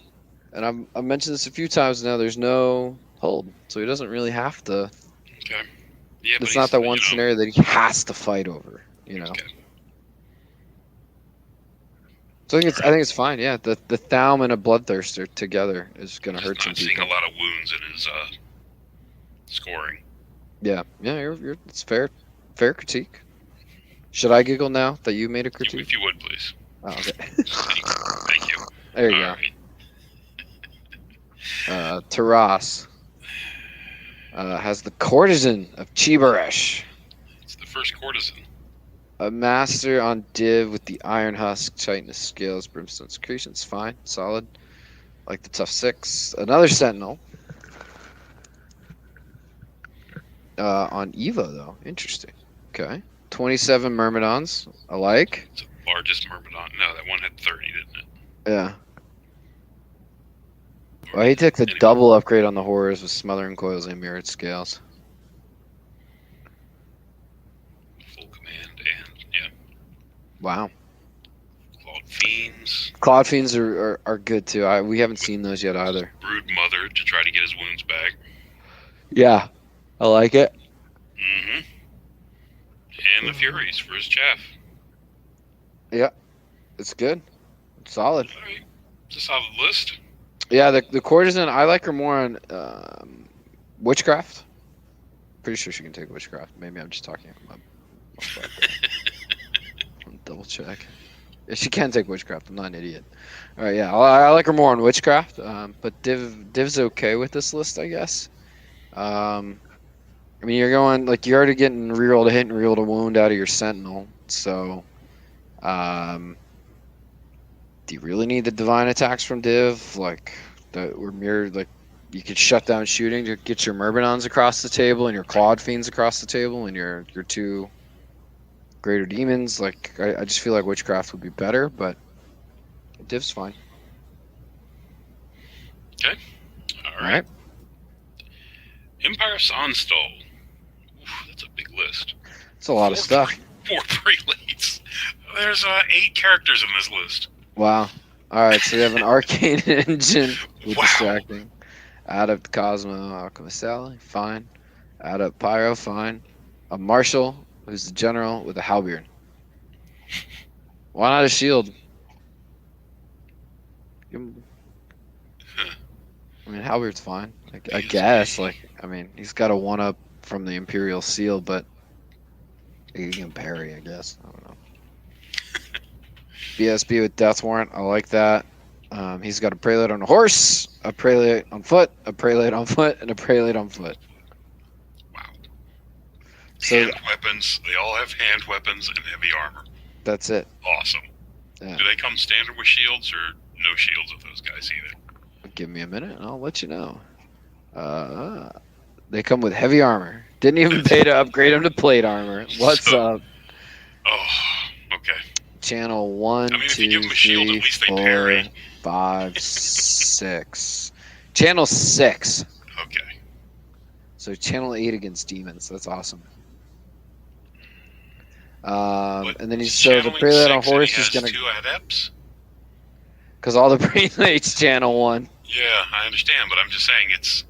and I've mentioned this a few times now. There's no hold, so he doesn't really have to. Okay. Yeah, it's not that one scenario that he has to fight over. Okay. So I think it's fine. Yeah, the Thaum and a Bloodthirster together is gonna hurt some not seeing people. a lot of wounds in his scoring. Yeah, it's fair critique. Should I giggle now that you made a critique? If you would, please. Oh, okay. Thank you. There you All go. Taras has the Courtesan of Chibaresh. It's the first courtesan. A master on div with the Iron Husk, Chitinous Scales, Brimstone Secretions. Fine, solid. Like the tough 6. Another Sentinel. On Evo, though. Interesting. Okay. 27 Myrmidons. I like. It's the largest Myrmidon. No, that one had 30, didn't it? Yeah. Well, he took the double upgrade on the Horrors with Smothering Coils and Mirrored Scales. Full command and, yeah. Wow. Clawed Fiends. Clawed Fiends are good, too. We haven't seen those yet, either. Brood Mother to try to get his wounds back. Yeah. I like it. Mm-hmm. And the Furies for his chaff. Yeah. It's good. It's solid. All right. It's a solid list. Yeah, the Courtesan, I like her more on Witchcraft. Pretty sure she can take Witchcraft. Maybe I'm just talking about double check. Yeah, she can take Witchcraft. I'm not an idiot. All right, yeah, I like her more on Witchcraft. But Div's okay with this list, I guess. I mean, you're already getting reroll to hit and reroll to wound out of your Sentinel. So, do you really need the divine attacks from Div? Like, that were mirrored, like, you could shut down shooting to get your Myrmidons across the table and your Clawed Fiends across the table and your 2 Greater Demons. Like, I just feel like Witchcraft would be better, but Div's fine. Okay. All right. Empire Sonnstahl. Oof, that's a big list. It's a lot of stuff. 4 prelates. There's 8 characters in this list. Wow. All right, so we have an Arcane Engine with Distracting. Adept Cosmo, Alchemist Sally, fine. Adept Pyro, fine. A Marshal, who's the general with a halberd. Why not a shield? I mean, halberd's fine. I guess. Like, I mean, he's got a 1-up from the Imperial Seal, but he can parry, I guess. I don't know. BSB with Death Warrant, I like that. He's got a prelate on a horse, a prelate on foot, a prelate on foot, and a prelate on foot. Wow. So, hand weapons. They all have hand weapons and heavy armor. That's it. Awesome. Yeah. Do they come standard with shields or no shields with those guys either? Give me a minute and I'll let you know. They come with heavy armor. Didn't even pay to upgrade them to plate armor. What's up? Oh, okay. Channel 1, I mean, 2, if you give them a shield, 3, at least they 4, parry. 5, 6. Channel 6. Okay. So channel 8 against demons. That's awesome. And then the prelate on horse is gonna 2 adepts. Because all the prelates channel 1. Yeah, I understand, but I'm just saying it's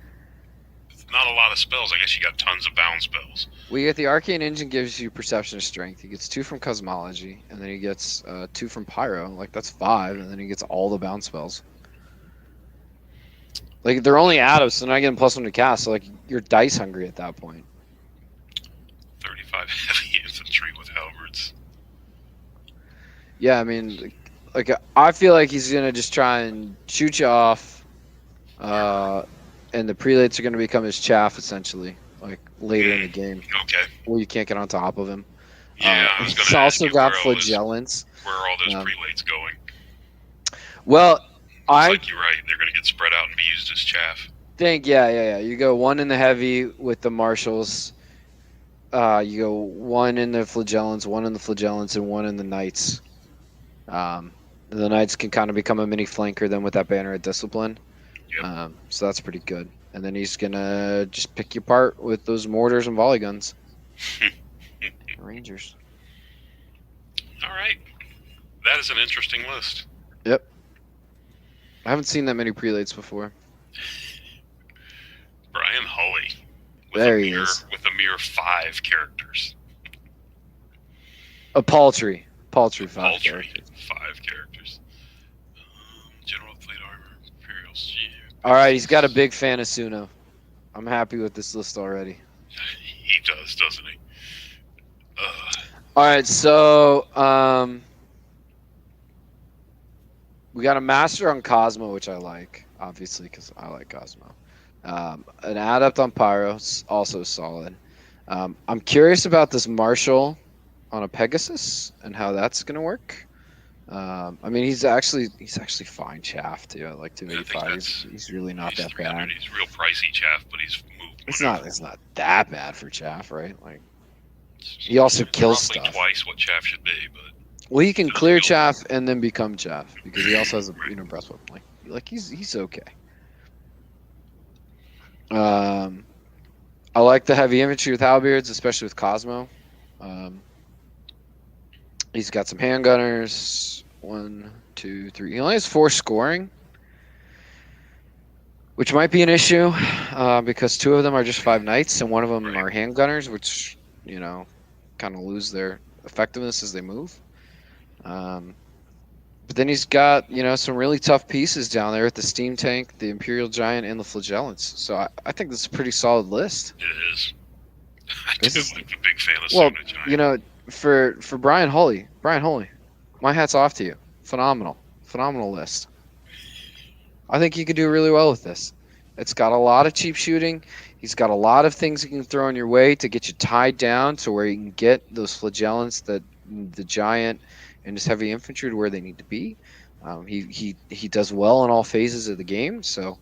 not a lot of spells. I guess you got tons of bound spells. We get the Arcane Engine gives you Perception of Strength. He gets 2 from Cosmology, and then he gets 2 from Pyro. Like, that's 5, and then he gets all the bound spells. Like, they're only adepts, so they're not getting +1 to cast, so, like, you're dice hungry at that point. 35 heavy infantry with halberds. Yeah, I mean, like, I feel like he's going to just try and shoot you off, and the prelates are going to become his chaff, essentially. Like, later in the game. Okay. Well, you can't get on top of him. Yeah, I was going He's to also got Flagellants. Where are all those prelates going? Well, like you're right. They're going to get spread out and be used as chaff. Yeah. You go 1 in the heavy with the marshals. You go 1 in the Flagellants, 1 in the Flagellants, and 1 in the knights. The knights can kind of become a mini flanker then with that banner of discipline. Yep. So that's pretty good. And then he's gonna just pick you apart with those mortars and volley guns. Rangers. All right. That is an interesting list. Yep. I haven't seen that many prelates before. Brian Hulley. There he is. With a mere 5 characters. A paltry 5 characters. 5 characters. All right, he's got a big fan of Suno. I'm happy with this list already. He does, doesn't he? All right, so we got a master on Cosmo, which I like, obviously, because I like Cosmo. An adept on Pyro, also solid. I'm curious about this Marshal on a Pegasus and how that's gonna work. I mean, he's actually fine chaff too. At like 285, he's really not that bad. He's real pricey chaff, but he's moved. It's not that bad for chaff, right? Like he also kills stuff. Twice what chaff should be, but well, he can clear chaff and then become chaff because he also has a breath weapon. Like he's okay. I like the heavy infantry with halberds, especially with Cosmo. He's got some handgunners. 1, 2, 3. He only has 4 scoring, which might be an issue because 2 of them are just 5 knights and 1 of them are handgunners, which kind of lose their effectiveness as they move. But then he's got some really tough pieces down there with the steam tank, the Imperial Giant, and the Flagellants. So I think this is a pretty solid list. It is. I do like the big fan of Sona Giant. For Brian Holley, my hat's off to you. Phenomenal list. I think you could do really well with this. It's got a lot of cheap shooting. He's got a lot of things he can throw in your way to get you tied down to where you can get those Flagellants, the Giant, and his heavy infantry to where they need to be. He does well in all phases of the game, so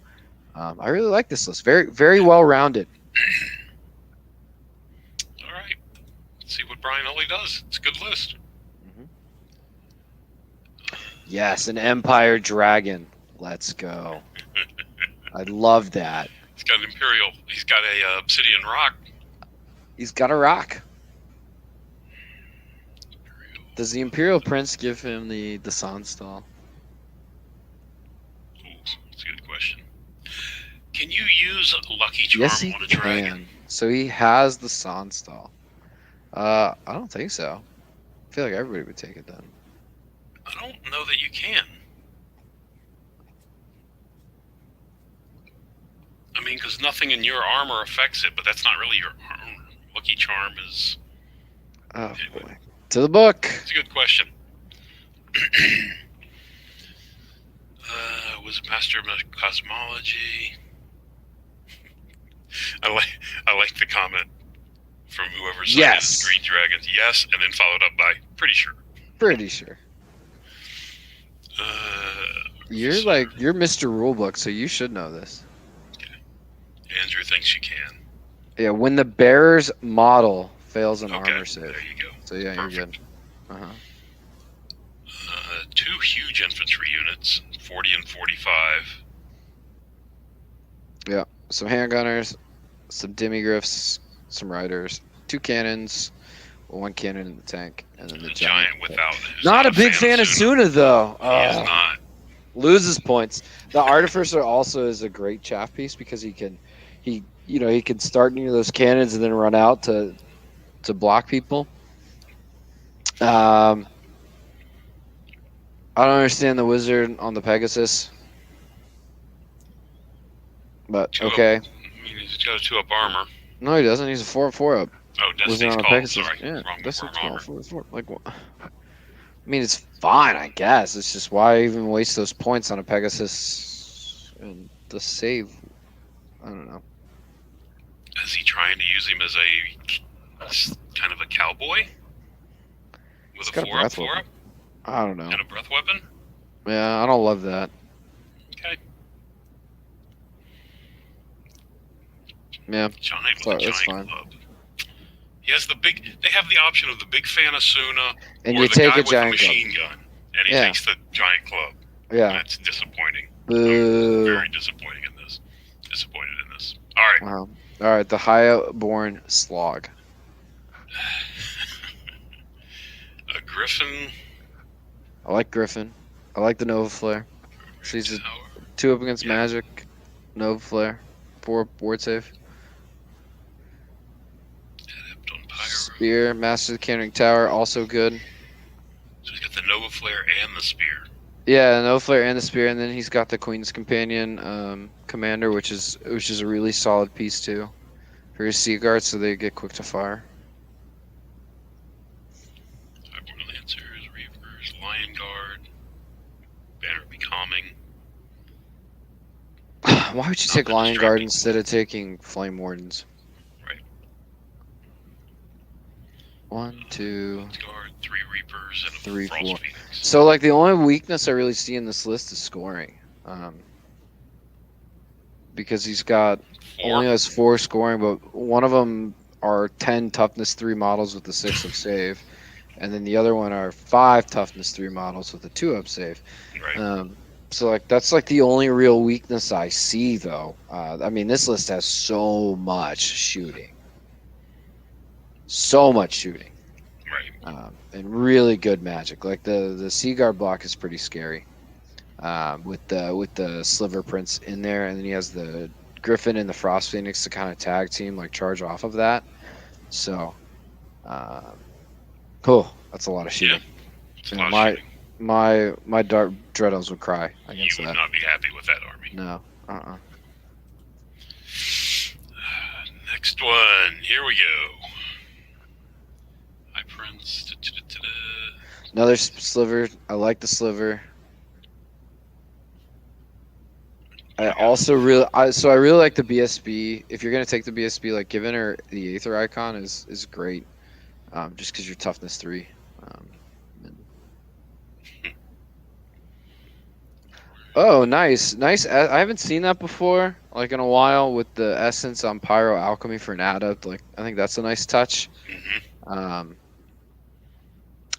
I really like this list. Very, very well rounded. All right, let's see what Brian Holley does. It's a good list. Yes, an Empire Dragon. Let's go. I love that. He's got an Imperial. He's got a Obsidian Rock. He's got a rock. Does the Imperial Prince give him the sonnstahl? Ooh, that's a good question. Can you use Lucky Charm on a dragon? So he has the sonnstahl. I don't think so. I feel like everybody would take it then. I don't know that you can. I mean, because nothing in your armor affects it, but that's not really your armor. Lucky Charm is... Oh, boy. To the book. It's a good question. Was Master of Cosmology. I like the comment from whoever said yes. Green Dragons. Yes, and then followed up by pretty sure. Pretty sure. You're Mr. Rulebook, so you should know this. Okay. Andrew thinks you can. Yeah, when the bearer's model fails an armor save. There you go. So yeah, perfect. You're good. 2 huge infantry units, 40 and 45. Yeah, some handgunners, some demigriffs, some riders, 2 cannons, 1 cannon in the tank, and then the giant without. Not a big fan of Suna though. He is not. Loses points. The Artificer also is a great chaff piece because he can start near those cannons and then run out to block people. I don't understand the wizard on the Pegasus, but okay. I mean, he's got a 2-up armor. No, he doesn't. He's a 4 up. Oh, Destiny's on a Call. Pegasus. Sorry. Yeah, Destiny's Call. 4. Like, what? I mean, it's fine, I guess. It's just why even waste those points on a Pegasus and the save? I don't know. Is he trying to use him as a kind of a cowboy with a 4 up? I don't know. And a breath weapon? Yeah, I don't love that. Okay. Yeah. Giant with a giant club. He has they have the option of the big fan of Suna and or you the take guy a with giant the machine gun. And he takes the giant club. Yeah. That's disappointing. Boo. I'm very disappointed in this. All right. Wow. All right, the Highborn Slog. A Griffin. I like Griffin. I like the Nova Flare. She's a 2 up against magic. Nova Flare. 4 board save. Spear, Master of the Cannoning Tower, also good. So he's got the Nova Flare and the Spear. Yeah, no flare and the spear, and then he's got the Queen's Companion commander, which is a really solid piece too for his sea guards, so they get quick to fire. Highborn Lancers, Reavers, Lion Guard, Banner Becalming. Why would you take Lion Guard instead of taking Flame Wardens? Right. 1, 2, Guard, 3 Reapers, and 3, a Frost 4. Phoenix. So like the only weakness I really see in this list is scoring, because he's got only has 4 scoring, but one of them are 10 toughness 3 models with the 6 of save, and then the other one are 5 toughness 3 models with a 2 of save. Right. So like that's like the only real weakness I see, though. I mean, this list has so much shooting, Right. And really good magic. Like the Seaguard block is pretty scary, with the Sliver Prince in there, and then he has the Griffin and the Frost Phoenix to kind of tag team, like charge off of that. So, cool. That's a lot of shooting. Yeah, my Dark Dread Elves would cry against that. You would not be happy with that army. No. Next one. Here we go. High Prince. Another Sliver. I like the Sliver. I really like the BSB. If you're gonna take the BSB, like giving her the Aether icon is great, just because you're toughness 3. Oh, nice. I haven't seen that before, like in a while, with the essence on Pyro Alchemy for an adept. Like I think that's a nice touch. Mm-hmm.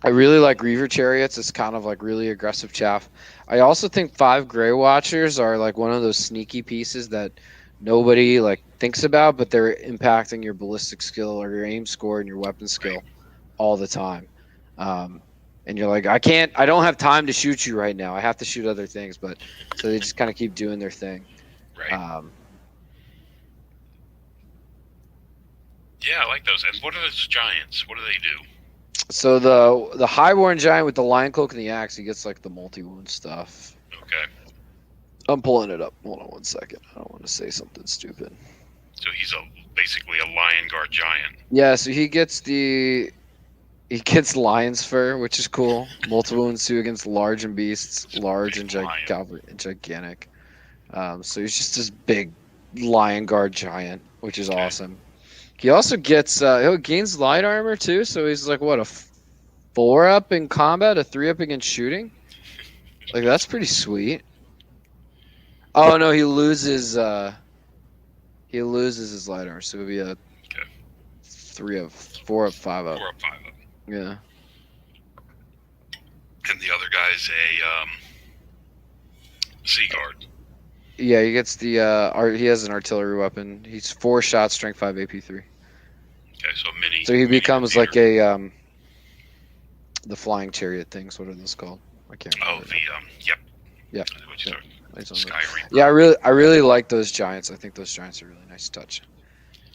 I really like Reaver Chariots. It's kind of like really aggressive chaff. I also think 5 Grey Watchers are like one of those sneaky pieces that nobody like thinks about, but they're impacting your ballistic skill or your aim score and your weapon skill all the time. And you're like, I don't have time to shoot you right now. I have to shoot other things, but so they just kind of keep doing their thing. Right. Yeah, I like those. And what are those giants? What do they do? So the Highborn giant with the Lion Cloak and the axe, he gets like the multi-wound stuff. Okay. I'm pulling it up. Hold on one second. I don't want to say something stupid. So he's basically a Lion Guard giant. Yeah, so he gets Lion's Fur, which is cool. Multiple wounds too against large and beasts, large and gigantic. So he's just this big Lion Guard giant, which is awesome. He also gets he gains light armor too, so he's like what, a 4-up in combat, a 3-up against shooting. Like that's pretty sweet. Oh no, he loses his light armor, so it'll be a 3-up, 4-up, 5-up. 4-up, 5-up. Yeah. And the other guy's a Sea Guard. Yeah, he gets he has an artillery weapon. He's 4 shots, strength 5, AP 3. Okay, so mini. So he becomes like a the flying chariot things. What are those called? I can't remember. Yep. Yeah. Sky Reaper. Yeah, I really like those giants. I think those giants are really nice to touch.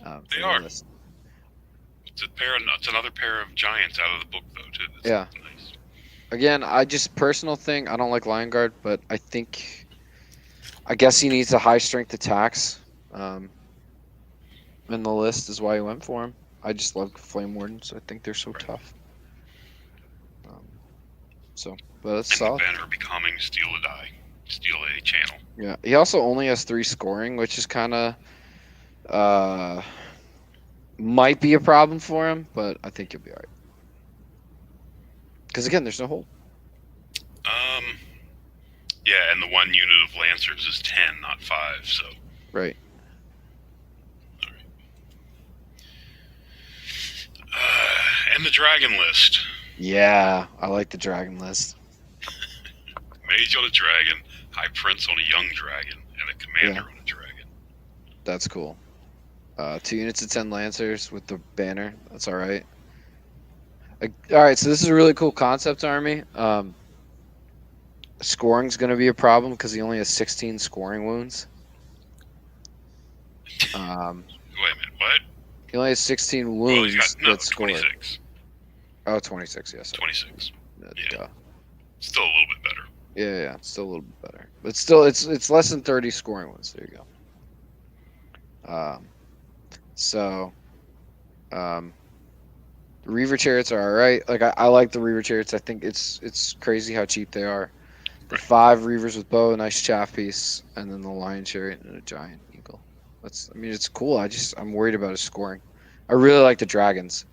They are. It's another pair of giants out of the book though too. That's nice. Again, personal thing. I don't like Lion Guard, but I guess he needs a high strength attacks. In the list is why he went for him. I just love Flame Wardens. I think they're so tough. But it's solid. The Banner Becoming Steal a channel. Yeah, he also only has 3 scoring, which is kind of might be a problem for him, but I think he'll be alright. Because again, there's no hold. Yeah, and the one unit of Lancers is 10, not 5, so. Right. Alright. And the Dragon list. Yeah, I like the Dragon list. Mage on a Dragon, High Prince on a Young Dragon, and a Commander on a Dragon. That's cool. 2 units of 10 Lancers with the banner. That's alright. Alright, so this is a really cool concept army. Scoring's going to be a problem because he only has 16 scoring wounds. Wait a minute, what? He only has 16 wounds that score. 26. Oh, 26, yes. 26. Yeah. Still a little bit better. Yeah, it's still a little bit better, but still, it's less than 30 scoring ones. There you go. So, um, the Reaver Chariots are all right. Like I like the Reaver Chariots. I think it's crazy how cheap they are. The Right. 5 Reavers with bow, nice chaff piece, and then the Lion Chariot and a Giant Eagle. I mean, it's cool. I'm worried about his scoring. I really like the dragons.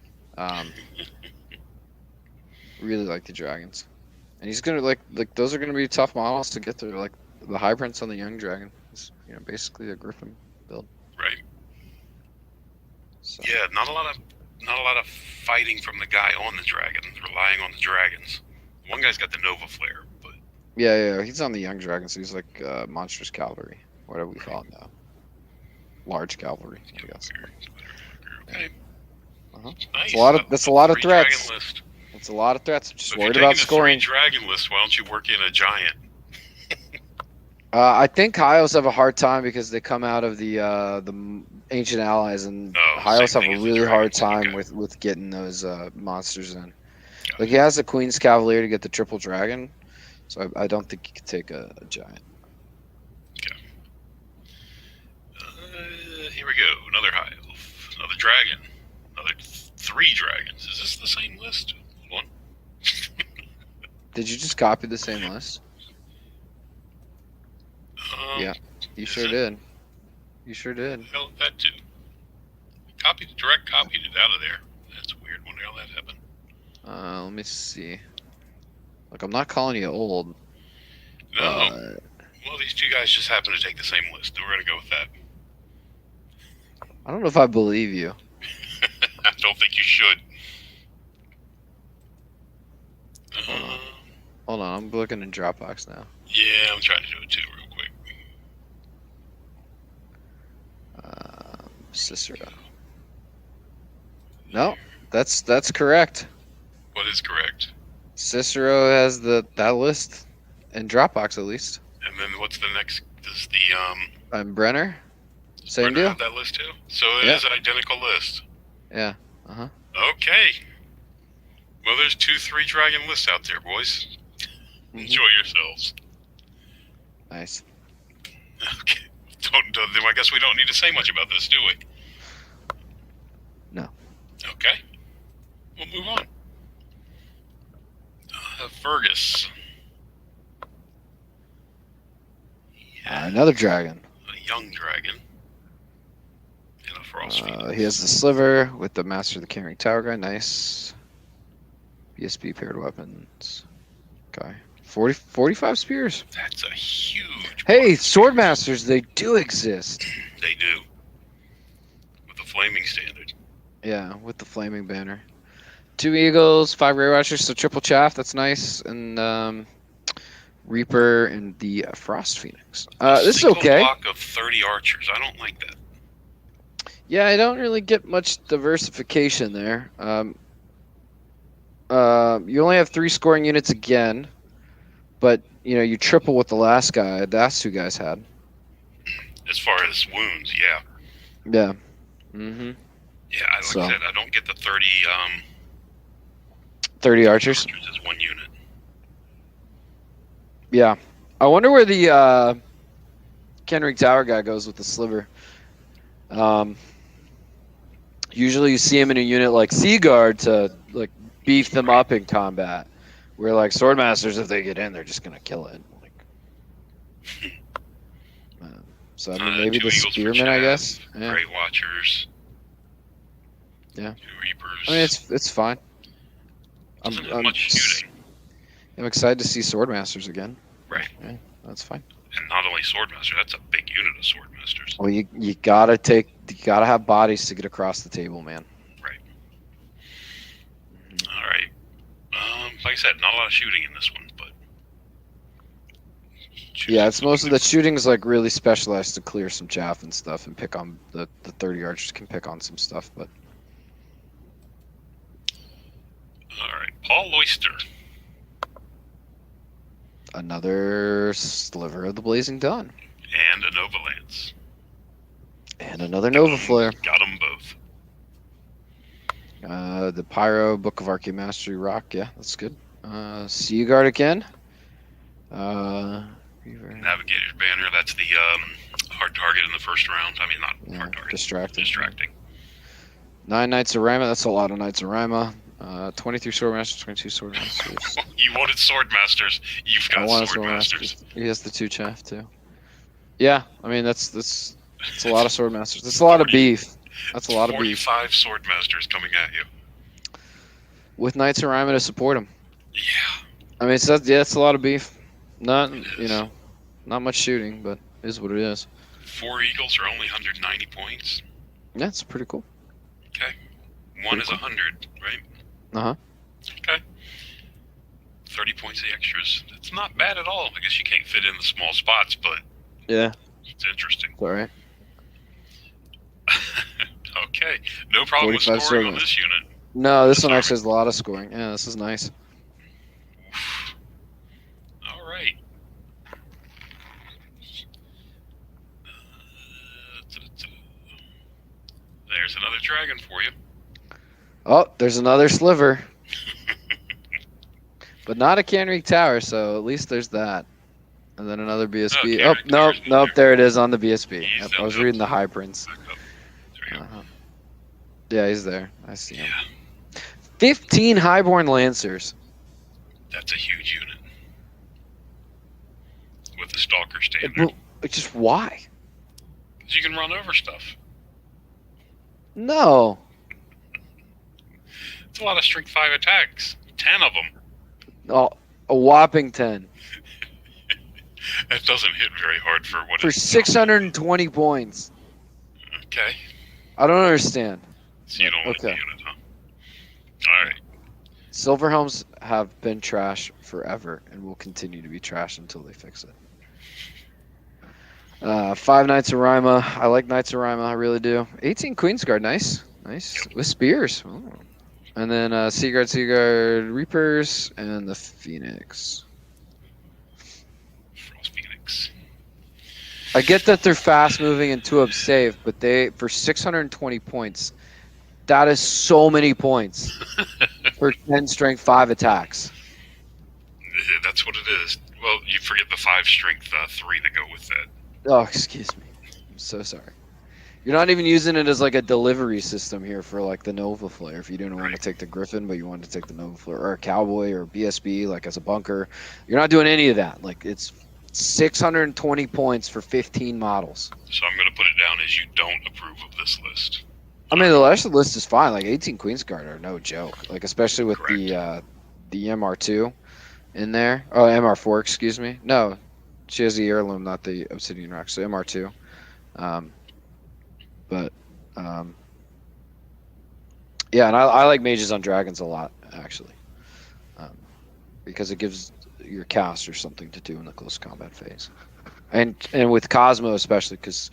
Really like the dragons, and he's gonna like those are gonna be tough models to get through. Like the High Prince on the Young Dragon is basically a Griffin build. Right. So. Yeah, not a lot of fighting from the guy on the dragon, relying on the dragons. One guy's got the Nova Flare, but Yeah, he's on the Young Dragon, so he's like monstrous cavalry, whatever we right. call it now. Large cavalry, I guess. Okay. Nice. Nice. That's a lot of threats. Dragon list. That's a lot of threats. I'm just So worried about scoring. If you're taking a 3 dragon list, why don't you work in a giant? I think Hyos have a hard time because they come out of the Ancient Allies, and Hyos have a really hard time with getting those monsters in. Gotcha. Like he has the Queen's Cavalier to get the triple dragon, so I don't think he could take a giant. Okay. Here we go. Another high elf, another dragon, another 3 dragons. Is this the same list? Hold on. Did you just copy the same list? Yeah, you sure did. You sure did. Hell, that too. Direct copied it out of there. That's weird. Wonder how that happened. Let me see. Look, I'm not calling you old. No. Well, these 2 guys just happen to take the same list. We're gonna go with that. I don't know if I believe you. I don't think you should. Hold on, I'm looking in Dropbox now. Yeah, I'm trying to do it too, real quick. Cicero. No, that's correct. What is correct? Cicero has that list in Dropbox at least. And then what's the next? Does the Brenner. Same Brenner deal. have that list too? So it is an identical list. Yeah. Okay. Well, there's 2 3 dragon lists out there, boys. Enjoy yourselves. Nice. Okay. I guess we don't need to say much about this, do we? No. Okay. We'll move on. Fergus. Yeah. Another dragon. A young dragon. And a frost phoenix. He has the sliver with the Master of the Carrying Tower guy. Nice. BSB paired weapons. Okay. 45 spears. That's a huge. Hey, sword masters, they do exist. They do. With the flaming standard. Yeah, with the flaming banner. 2 eagles, 5 Grey Watchers, so triple chaff. That's nice. And Reaper and the Frost Phoenix. This is okay. Block of 30 archers. I don't like that. Yeah, I don't really get much diversification there. You only have 3 scoring units again, but you triple what the last 2 guys had. As far as wounds, yeah. Yeah. Mm-hmm. Yeah, like I said, I don't get the 30. 30 archers. As 1 unit. Yeah, I wonder where the Kenrick Tower guy goes with the sliver. Usually you see him in a unit like Seaguard to like beef them up in combat. Where like Swordmasters, if they get in, they're just gonna kill it. So I mean, maybe the Spearmen, I guess. Yeah. Grey Watchers. Yeah. 2 Reapers. I mean, it's fine. I'm much shooting. I'm excited to see Swordmasters again. Right. Yeah, that's fine. And not only Swordmaster, that's a big unit of Swordmasters. Well, you gotta have bodies to get across the table, man. Right. All right. Like I said, not a lot of shooting in this one, but. Yeah, it's most of the shooting is like really specialized to clear some chaff and stuff, and pick on the 30 archers can pick on some stuff, but. All right, Paul Oyster. Another sliver of the Blazing Dawn. And a Nova Lance. And another Nova Flare. Got them both. The Pyro, Book of Arcane Mastery Rock, yeah, that's good. Seaguard again. Navigator's Banner. That's the hard target in the first round. I mean, not hard target. Distracting. 9 Knights of Rima. That's a lot of Knights of Rima. 23 Swordmasters, 22 Swordmasters. You wanted Swordmasters. You've got Swordmasters. He has the 2 chaff too. Yeah, I mean that's a lot of Swordmasters. That's a lot of beef. That's a lot of beef. 45 Swordmasters coming at you. With Knights of Rima to support him. Yeah. I mean, it's a a lot of beef. Not not much shooting, but it is what it is. 4 Eagles are only 190 points. Yeah, it's pretty cool. Okay. 1 is 100, right? Uh-huh. Okay. 30 points of extras. That's not bad at all. I guess you can't fit in the small spots, but yeah, it's interesting. All right. Okay. No problem with scoring on this unit. No, this one actually has a lot of scoring. Yeah, this is nice. All right. There's another dragon for you. Oh, there's another sliver. But not a Canric Tower, so at least there's that. And then another BSB. Nope, there it is on the BSB. Yep, I was reading the High Prince. Yeah, he's there. I see him. 15 Highborn Lancers. That's a huge unit. With the Stalker standard. Just why? Because you can run over stuff. No. It's a lot of strength 5 attacks. 10 of them. Oh, a whopping 10. That doesn't hit very hard for what for 620 points. Okay. I don't understand. So you don't like the unit, huh? Alright. Silver Helms have been trash forever and will continue to be trash until they fix it. 5 Knights of Rima. I like Knights of Rima, I really do. 18 Queensguard, nice. Nice. With spears. Ooh. And then Seaguard, Reapers, and the Phoenix. Frost Phoenix. I get that they're fast moving and 2-up save, but for 620 points, that is so many points for 10 strength 5 attacks. That's what it is. Well, you forget the 5 strength 3 that go with that. Oh, excuse me. I'm so sorry. You're not even using it as like a delivery system here for like the Nova Flare. If you didn't want to take the Griffin, but you wanted to take the Nova Flare, or a Cowboy, or BSB, like as a bunker, you're not doing any of that. Like it's 620 points for 15 models. So I'm going to put it down as you don't approve of this list. I mean, the rest of the list is fine. Like 18 Queensguard are no joke. Like especially with the MR2 in there. Oh, MR4, excuse me. No, she has the heirloom, not the obsidian rock. So MR2. Yeah, and I like mages on dragons a lot, actually, because it gives your caster something to do in the close combat phase, and with Cosmo especially because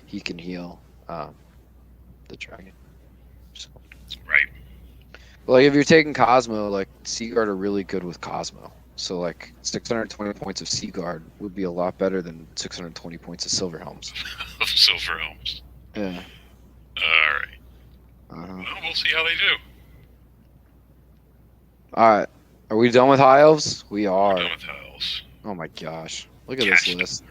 he can heal the dragon. So. Right. Like if you're taking Cosmo, like Seaguard are really good with Cosmo. So like 620 points of Seaguard would be a lot better than 620 points of Silver Helms. Of Silver Helms. Yeah. All right. Well, we'll see how they do. All right. Are we done with High Elves? We are. We're done with High Elves. Oh my gosh. Look at this list.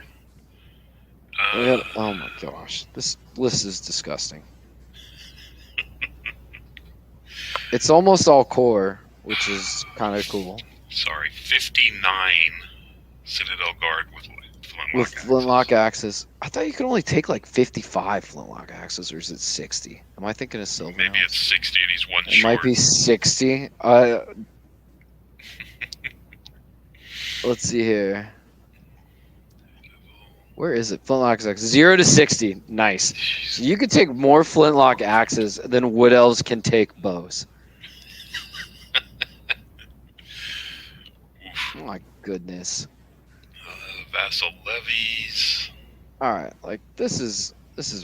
Oh my gosh. This list is disgusting. It's almost all core, which is kind of cool. Sorry, 59 Citadel Guard with flintlock axes. I thought you could only take like 55 flintlock axes, or is it 60? Am I thinking of Silver? Maybe it's 60 and he's one short. It might be 60. Let's see here. Where is it? Flintlock axes. 0 to 60. Nice. So you could take more flintlock axes than wood elves can take bows. Oh my goodness. Vassal levies. All right, like this is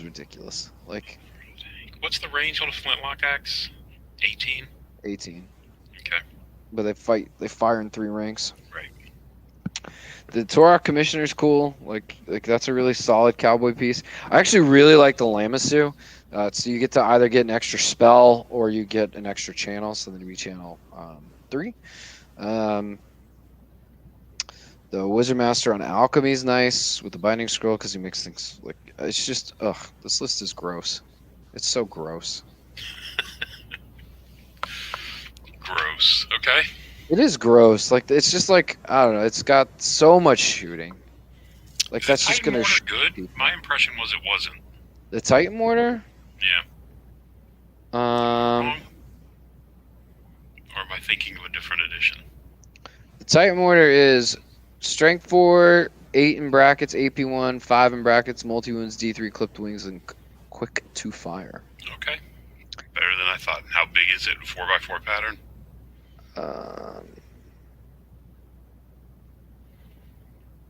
ridiculous. Like, what's the range on a flintlock axe? 18. 18. Okay. But they fire in 3 ranks. Right. The Torok Commissioner's cool. Like that's a really solid cowboy piece. I actually really like the Lamassu. So you get to either get an extra spell or you get an extra channel. So then you channel 3. The Wizard Master on Alchemy is nice with the Binding Scroll because he makes things like it's just ugh. This list is gross. It's so gross. Gross. Okay. It is gross. Like it's just like I don't know. It's got so much shooting. Like that's just Titan gonna. Mortar good? My impression was it wasn't. The Titan Mortar. Yeah. Um. Or am I thinking of a different edition? The Titan Mortar is Strength 4, 8 in brackets, AP1, 5 in brackets, multi wounds, D3, clipped wings, and quick to fire. Okay. Better than I thought. How big is it? 4x4 pattern?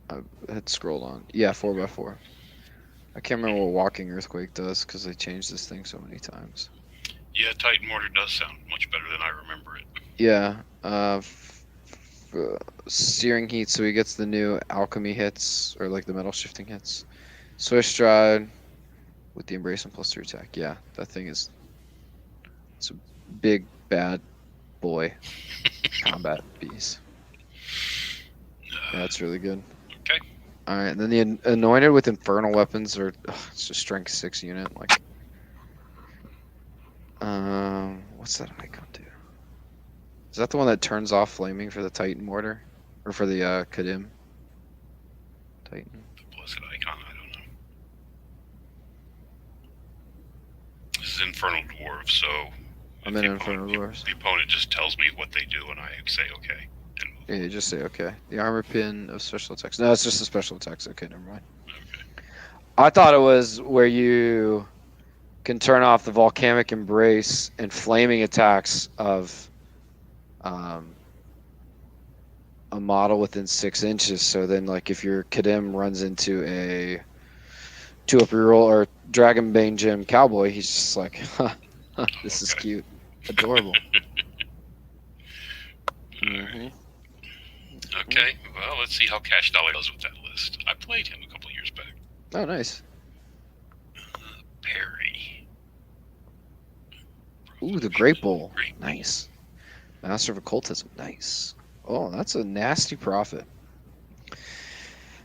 I had scrolled on. Yeah, 4x4. I can't remember what Walking Earthquake does because they changed this thing so many times. Yeah, Titan Mortar does sound much better than I remember it. Yeah. Searing Heat, so he gets the new Alchemy hits, or like the metal shifting hits. Swift Stride with the Embrace and +3 attack. Yeah, that thing is. It's a big, bad boy combat beast. Yeah, that's really good. Okay. Alright, and then the Anointed with Infernal weapons are. It's just strength 6 unit. Like. What's that icon do? Is that the one that turns off flaming for the Titan Mortar? Or for the Kadim? Titan? The blessed icon, I don't know. This is Infernal Dwarves, so... I'm in Infernal Dwarves. The opponent just tells me what they do and I say okay. And move. Yeah, you just say okay. The armor pin of special attacks. No, it's just the special attacks. Okay, never mind. Okay. I thought it was where you can turn off the volcanic embrace and flaming attacks of a model within 6 inches. So then, like, if your Kadim runs into a 2-up reroll or Dragonbane Gem Cowboy, he's just like, huh, this is cute, adorable. Okay, well, let's see how Cash Dollar does with that list. I played him a couple years back. Oh, nice. Perry. Ooh, the Great Bowl. Nice. Master of Occultism. Nice. Oh, that's a nasty profit.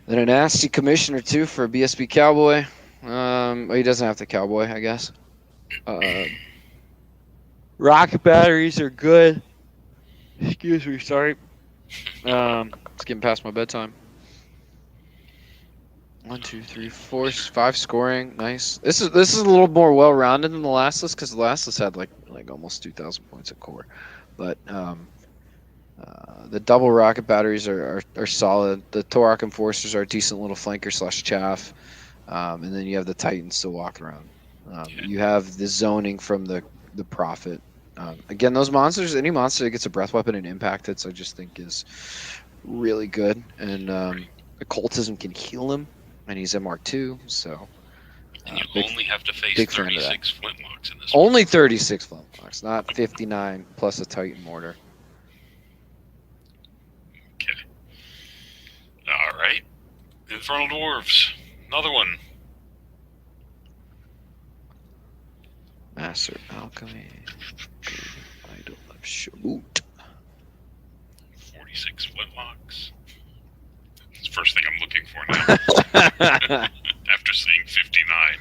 Then a nasty commissioner, too, for a BSB Cowboy. He doesn't have the Cowboy, I guess. Rocket batteries are good. Excuse me, sorry. It's getting past my bedtime. 1, 2, 3, 4, 5 scoring. Nice. This is a little more well-rounded than the last list because the last list had like almost 2,000 points of core, but the double rocket batteries are solid. The Torok Enforcers are a decent little flanker / chaff, and then you have the Titans still walking around. You have the zoning from the Prophet. Again, those monsters, any monster that gets a breath weapon and impact hits, I just think is really good. And Occultism can heal him, and he's MR2, so. And you only have to face 36 flintlocks in this Only one. 36 flintlocks, not 59 plus a Titan Mortar. Okay. Alright. Infernal Dwarves. Another one. Master Alchemy. Idol of Shoot. 46 flintlocks. That's the first thing I'm looking for now. After seeing 59.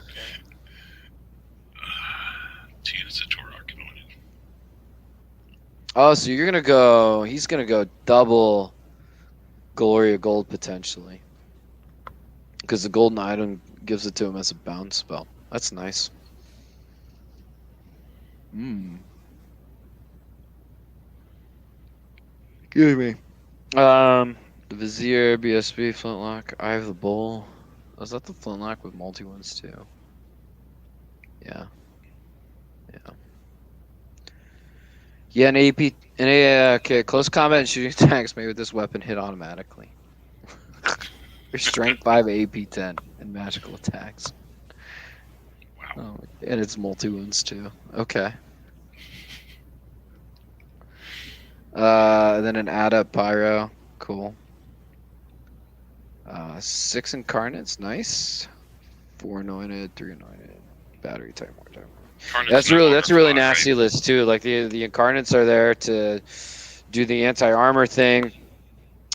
2 units of Torok anointed. Oh, so you're gonna go. He's gonna go double Glory of Gold potentially, because the golden item gives it to him as a bounce spell. That's nice. Excuse me. The Vizier, BSB, Flintlock, Eye of the Bull. Was that the Flintlock with multi-wounds too? Yeah. Yeah, okay, close combat and shooting attacks made with this weapon hit automatically. Your strength 5 AP 10 and magical attacks. Wow. Oh, and it's multi-wounds too. Okay. Then an add-up pyro. Cool. 6 incarnates, nice. 4 anointed, 3 anointed. Battery type more time. That's a really nasty list too. Like the incarnates are there to do the anti-armor thing.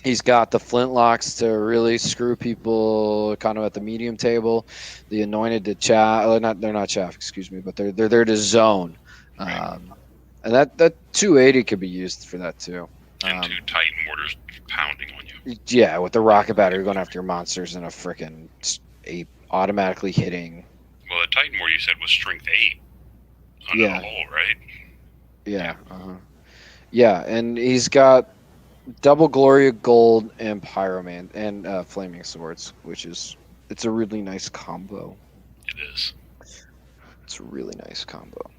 He's got the flintlocks to really screw people kind of at the medium table. The anointed to chaff. They're not chaff, excuse me, but they're there to zone. And that 280 could be used for that too. And 2 Titan mortars pounding on you. Yeah, with the rocket battery going after your monsters and a freaking ape automatically hitting. Well, the Titan mortar you said was strength 8 under the hull, right? Yeah. Yeah, and he's got double Glory of Gold and Pyroman and Flaming Swords, it's a really nice combo. It is. It's a really nice combo.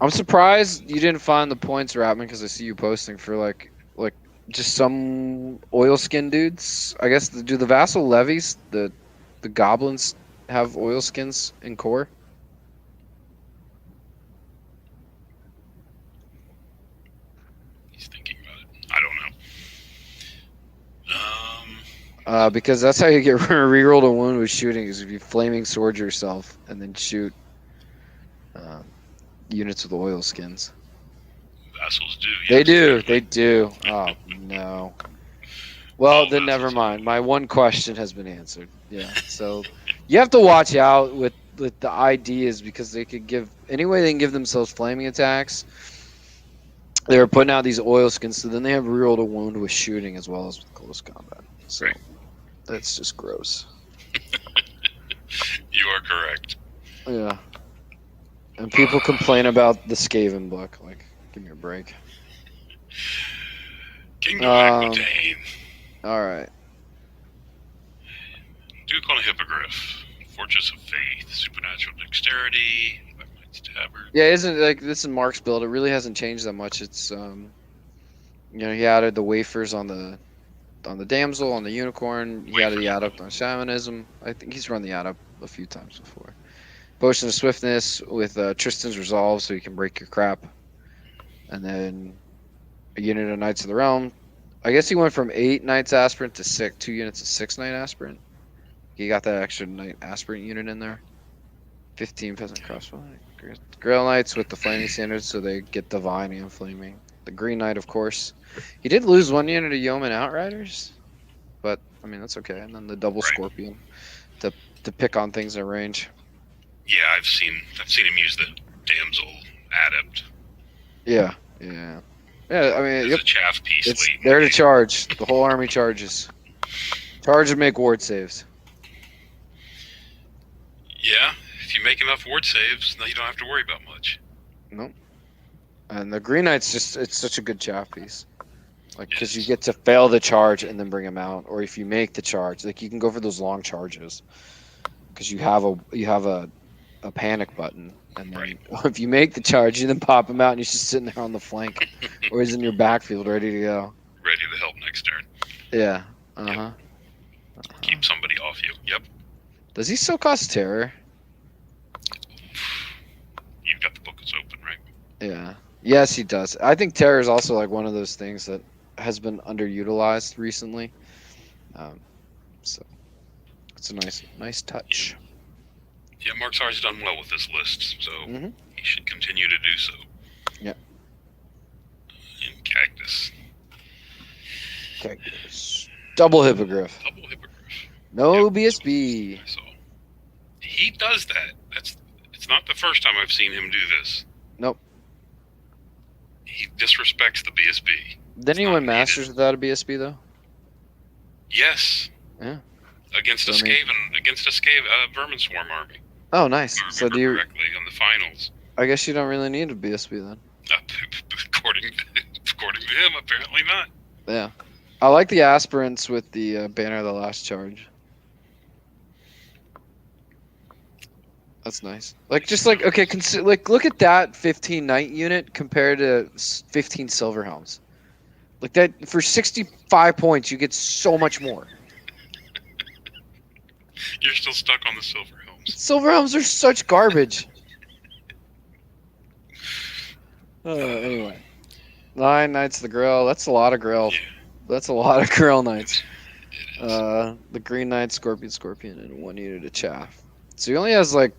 I'm surprised you didn't find the points, Ratman, because I see you posting for like just some oil skin dudes. I guess do the vassal levies, the goblins have oil skins in core? He's thinking about it. I don't know. Because that's how you get rerolled a wound with shooting, is if you flaming sword yourself and then shoot units with oil skins. Vassals do. Yes, they do. definitely. They do. Oh no. Well, then never mind. My one question has been answered. Yeah. So you have to watch out with the ideas, because they could give any way they can give themselves flaming attacks. They're putting out these oil skins, so then they have rerolled a wound with shooting as well as with close combat. So that's just gross. You are correct. Yeah. And people complain about the Skaven book. Like, give me a break. Kingdom Equitaine. Alright. Duke on a Hippogriff. Fortress of Faith. Supernatural Dexterity. Knight's Tabard. Yeah, isn't like this is Mark's build. It really hasn't changed that much. It's he added the wafers on the damsel, on the unicorn. He added the adept on shamanism. I think he's run the adept a few times before. Potion of Swiftness with Tristan's Resolve, so you can break your crap. And then a unit of Knights of the Realm. I guess he went from 8 Knights Aspirant to 2 units of 6 Knight Aspirant. He got that extra Knight Aspirant unit in there. 15 Peasant Crossbow. Grail Knights with the Flaming Standards, so they get Divine and Flaming. The Green Knight, of course. He did lose 1 unit of Yeoman Outriders, but I mean that's okay. And then the double Scorpion to pick on things at range. Yeah, I've seen him use the damsel adept. Yeah. I mean, It's a chaff piece. It's there to charge. The whole army charges. Charge and make ward saves. Yeah, if you make enough ward saves, then you don't have to worry about much. Nope. And the Green Knight's it's such a good chaff piece. Like, because you get to fail the charge and then bring him out, or if you make the charge, like you can go for those long charges, because you have a panic button, and then if you make the charge, you then pop him out, and he's just sitting there on the flank, or he's in your backfield ready to go. Ready to help next turn. Yeah. Yep. Keep somebody off you. Yep. Does he still cost terror? You've got the book is open, right? Yeah. Yes, he does. I think terror is also like one of those things that has been underutilized recently. So it's a nice touch. Yeah, Mark's always done well with this list, so he should continue to do so. Yep. And Cactus. Double Hippogriff. Double Hippogriff. No BSB. So he does that. It's not the first time I've seen him do this. Nope. He disrespects the BSB. Didn't he win Masters without a BSB though? Yes. Yeah. Against a Vermin Swarm army. Oh, nice. So do you correctly on the finals? I guess you don't really need a BSB then. According to him, apparently not. Yeah. I like the aspirants with the Banner of the Last Charge. That's nice. Like, just like, okay, look at that 15 Knight unit compared to 15 Silver Helms. Like that, for 65 points, you get so much more. You're still stuck on the Silver Helms. Silver Helms are such garbage. Anyway. 9 Knights of the Grail. That's a lot of Grail. Yeah. That's a lot of Grail Knights. The Green Knight, Scorpion, and 1 unit of Chaff. So he only has like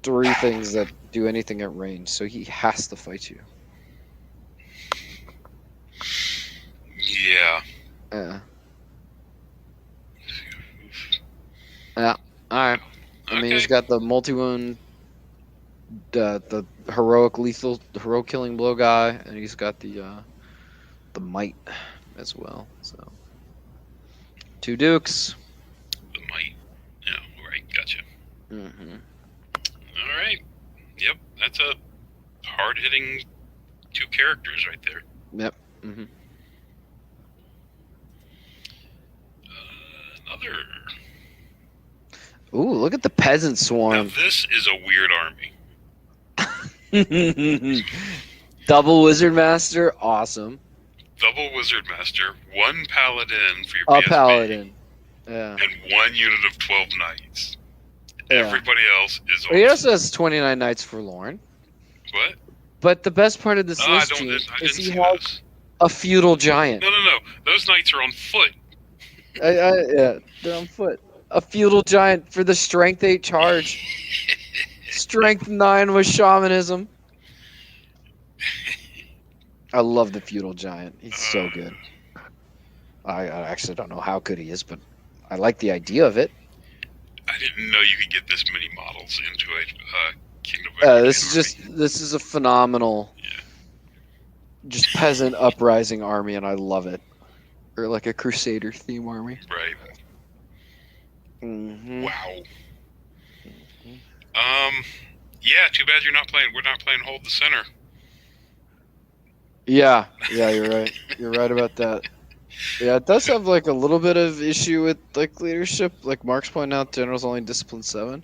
3 things that do anything at range, so he has to fight you. Yeah. Yeah. Yeah. All right. I mean, he's got the multi-wound, the heroic killing blow guy, and he's got the might as well. So 2 dukes. The might. Yeah. Right. Gotcha. Mm-hmm. All right. Yep. That's a hard-hitting 2 characters right there. Yep. Mm-hmm. Another. Ooh, look at the peasant swarm. Now this is a weird army. Double wizard master, awesome. Double wizard master, 1 paladin for your A PSP, paladin. Yeah. and 1 unit of 12 knights. Yeah. Everybody else is awesome. Well, he also has 29 knights forlorn. What? But the best part of this list, Gene, is he has a feudal giant. No. Those knights are on foot. Yeah, they're on foot. A feudal giant for the strength 8 charge. Strength 9 with shamanism. I love the feudal giant. He's so good. I actually don't know how good he is, but I like the idea of it. I didn't know you could get this many models into a Kingdom of Equitaine this is a phenomenal, just peasant uprising army, and I love it. Or like a Crusader theme army. Right. Mm-hmm. Wow. Yeah. Too bad you're not playing. We're not playing Hold the Center. Yeah, you're right. You're right about that. Yeah, it does have like a little bit of issue with like leadership. Like Mark's pointing out, General's only discipline 7,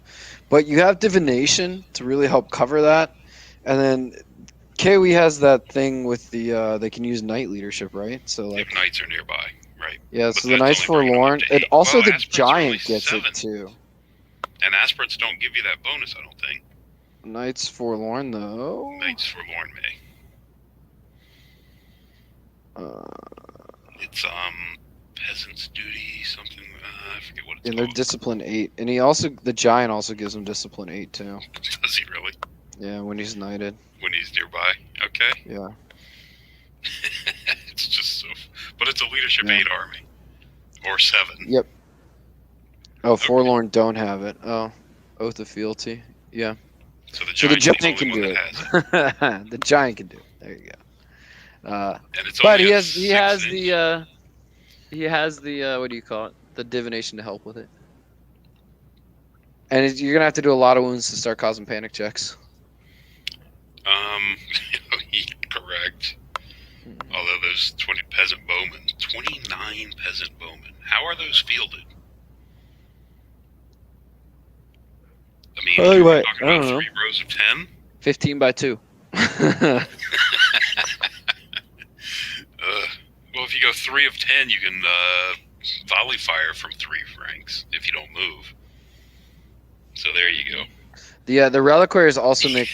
but you have divination to really help cover that. And then KOE has that thing with the they can use knight leadership, right? So like if knights are nearby, right? Yeah, But so the Knights Forlorn. It also the giant gets 7. it too. And aspirants don't give you that bonus, I don't think. Knights Forlorn though. Knights Forlorn may. It's peasant's duty something. I forget what it's And they're called. discipline 8, and the giant also gives him discipline 8 too. Does he really? Yeah, when he's knighted. When he's nearby. Okay. Yeah. It's just so. But it's a leadership Yeah. 8 army. Or 7. Yep. Oh, Forlorn don't have it. Oh, Oath of Fealty. Yeah. So the So the giant's giant the can only do one that has it. The giant can do it. There you go. And it's But only he a has 6 the what do you call it? The divination to help with it. And you're gonna have to do a lot of wounds to start causing panic checks. Correct. Although those 20 peasant bowmen, 29 peasant bowmen. How are those fielded? I mean, Oh, we're right. talking I don't about know. 3 rows of 10. 15 by 2. Well, if you go 3 of 10, you can volley fire from 3 ranks if you don't move. So there you go. The reliquaries also make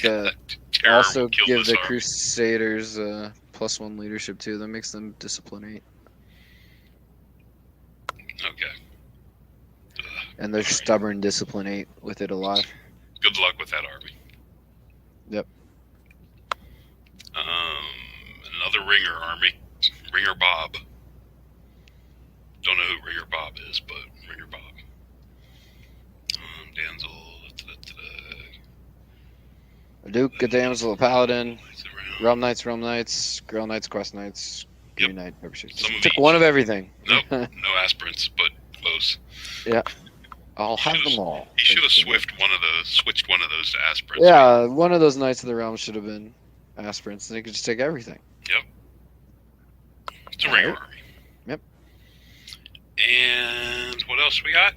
Terror also will kill give this the army. Crusaders +1 leadership too. That makes them discipline 8. Okay. And they're stubborn discipline 8 with it alive. Good luck with that army. Yep. Another Ringer army. Ringer Bob. Don't know who Ringer Bob is, but Ringer Bob. Damsel. A Duke, a Damsel, a Paladin, Realm Knights, Grail Knights, Quest Knights, Green Knight, membership. Some of Took each. one of everything. Nope, no aspirants, but close. Yeah. I'll He have should've- them all. He should have switched one of those to aspirants. Yeah, one of those Knights of the Realm should have been aspirants, and they could just take everything. It's a Ringer Alright. army. Yep. And what else we got?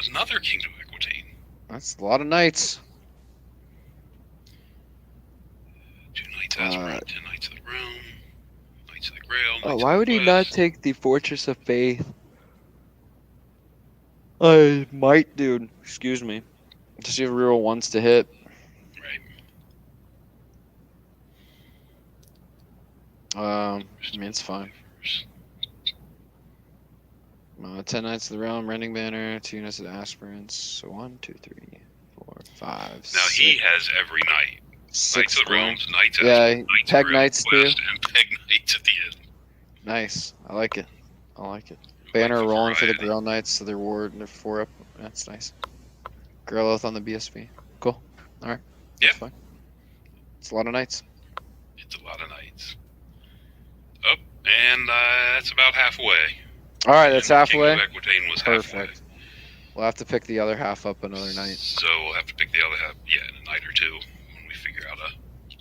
Another Kingdom of Equitaine. That's a lot of Knights. 2 Knights Aspirant, 10 Knights of the Realm, Knights of the Grail. Oh, Knights why of would the he not Quest. take the Fortress of Faith? I might, dude. Excuse me. Just you have real ones to hit. Right. I mean, it's fine. 10 Knights of the Realm, Rending Banner, 2 Knights of the Aspirants. So 1, 2, 3, 4, 5. Now he has every knight. 6 Knights of the Realms, Knights Yeah, Aspirant, Knights Peg of the Realm, Knights, Quest, too. and Peg Knights at the end. Nice. I like it. I like it. Banner rolling for the Grail Knights, so they're ward and they're 4 up. That's nice. Grail Oath on the BSB. Cool. All right. That's fine. It's a lot of knights. It's a lot of knights. Oh, and that's about halfway. All right, that's halfway. King of Equitaine was Perfect. halfway. We'll have to pick the other half up another night. So we'll have to pick the other half, in a night or two when we figure out a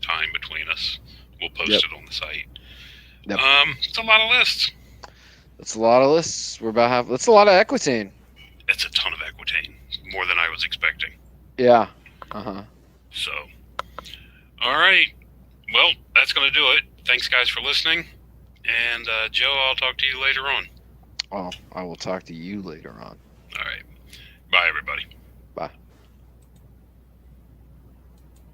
time between us. We'll post it on the site. Yep. It's a lot of lists. That's a lot of lists. We're about half. That's a lot of equitaine. It's a ton of equitaine, more than I was expecting. Yeah. So, all right. Well, that's going to do it. Thanks, guys, for listening. And Joe, I'll talk to you later on. Oh, I will talk to you later on. All right. Bye, everybody.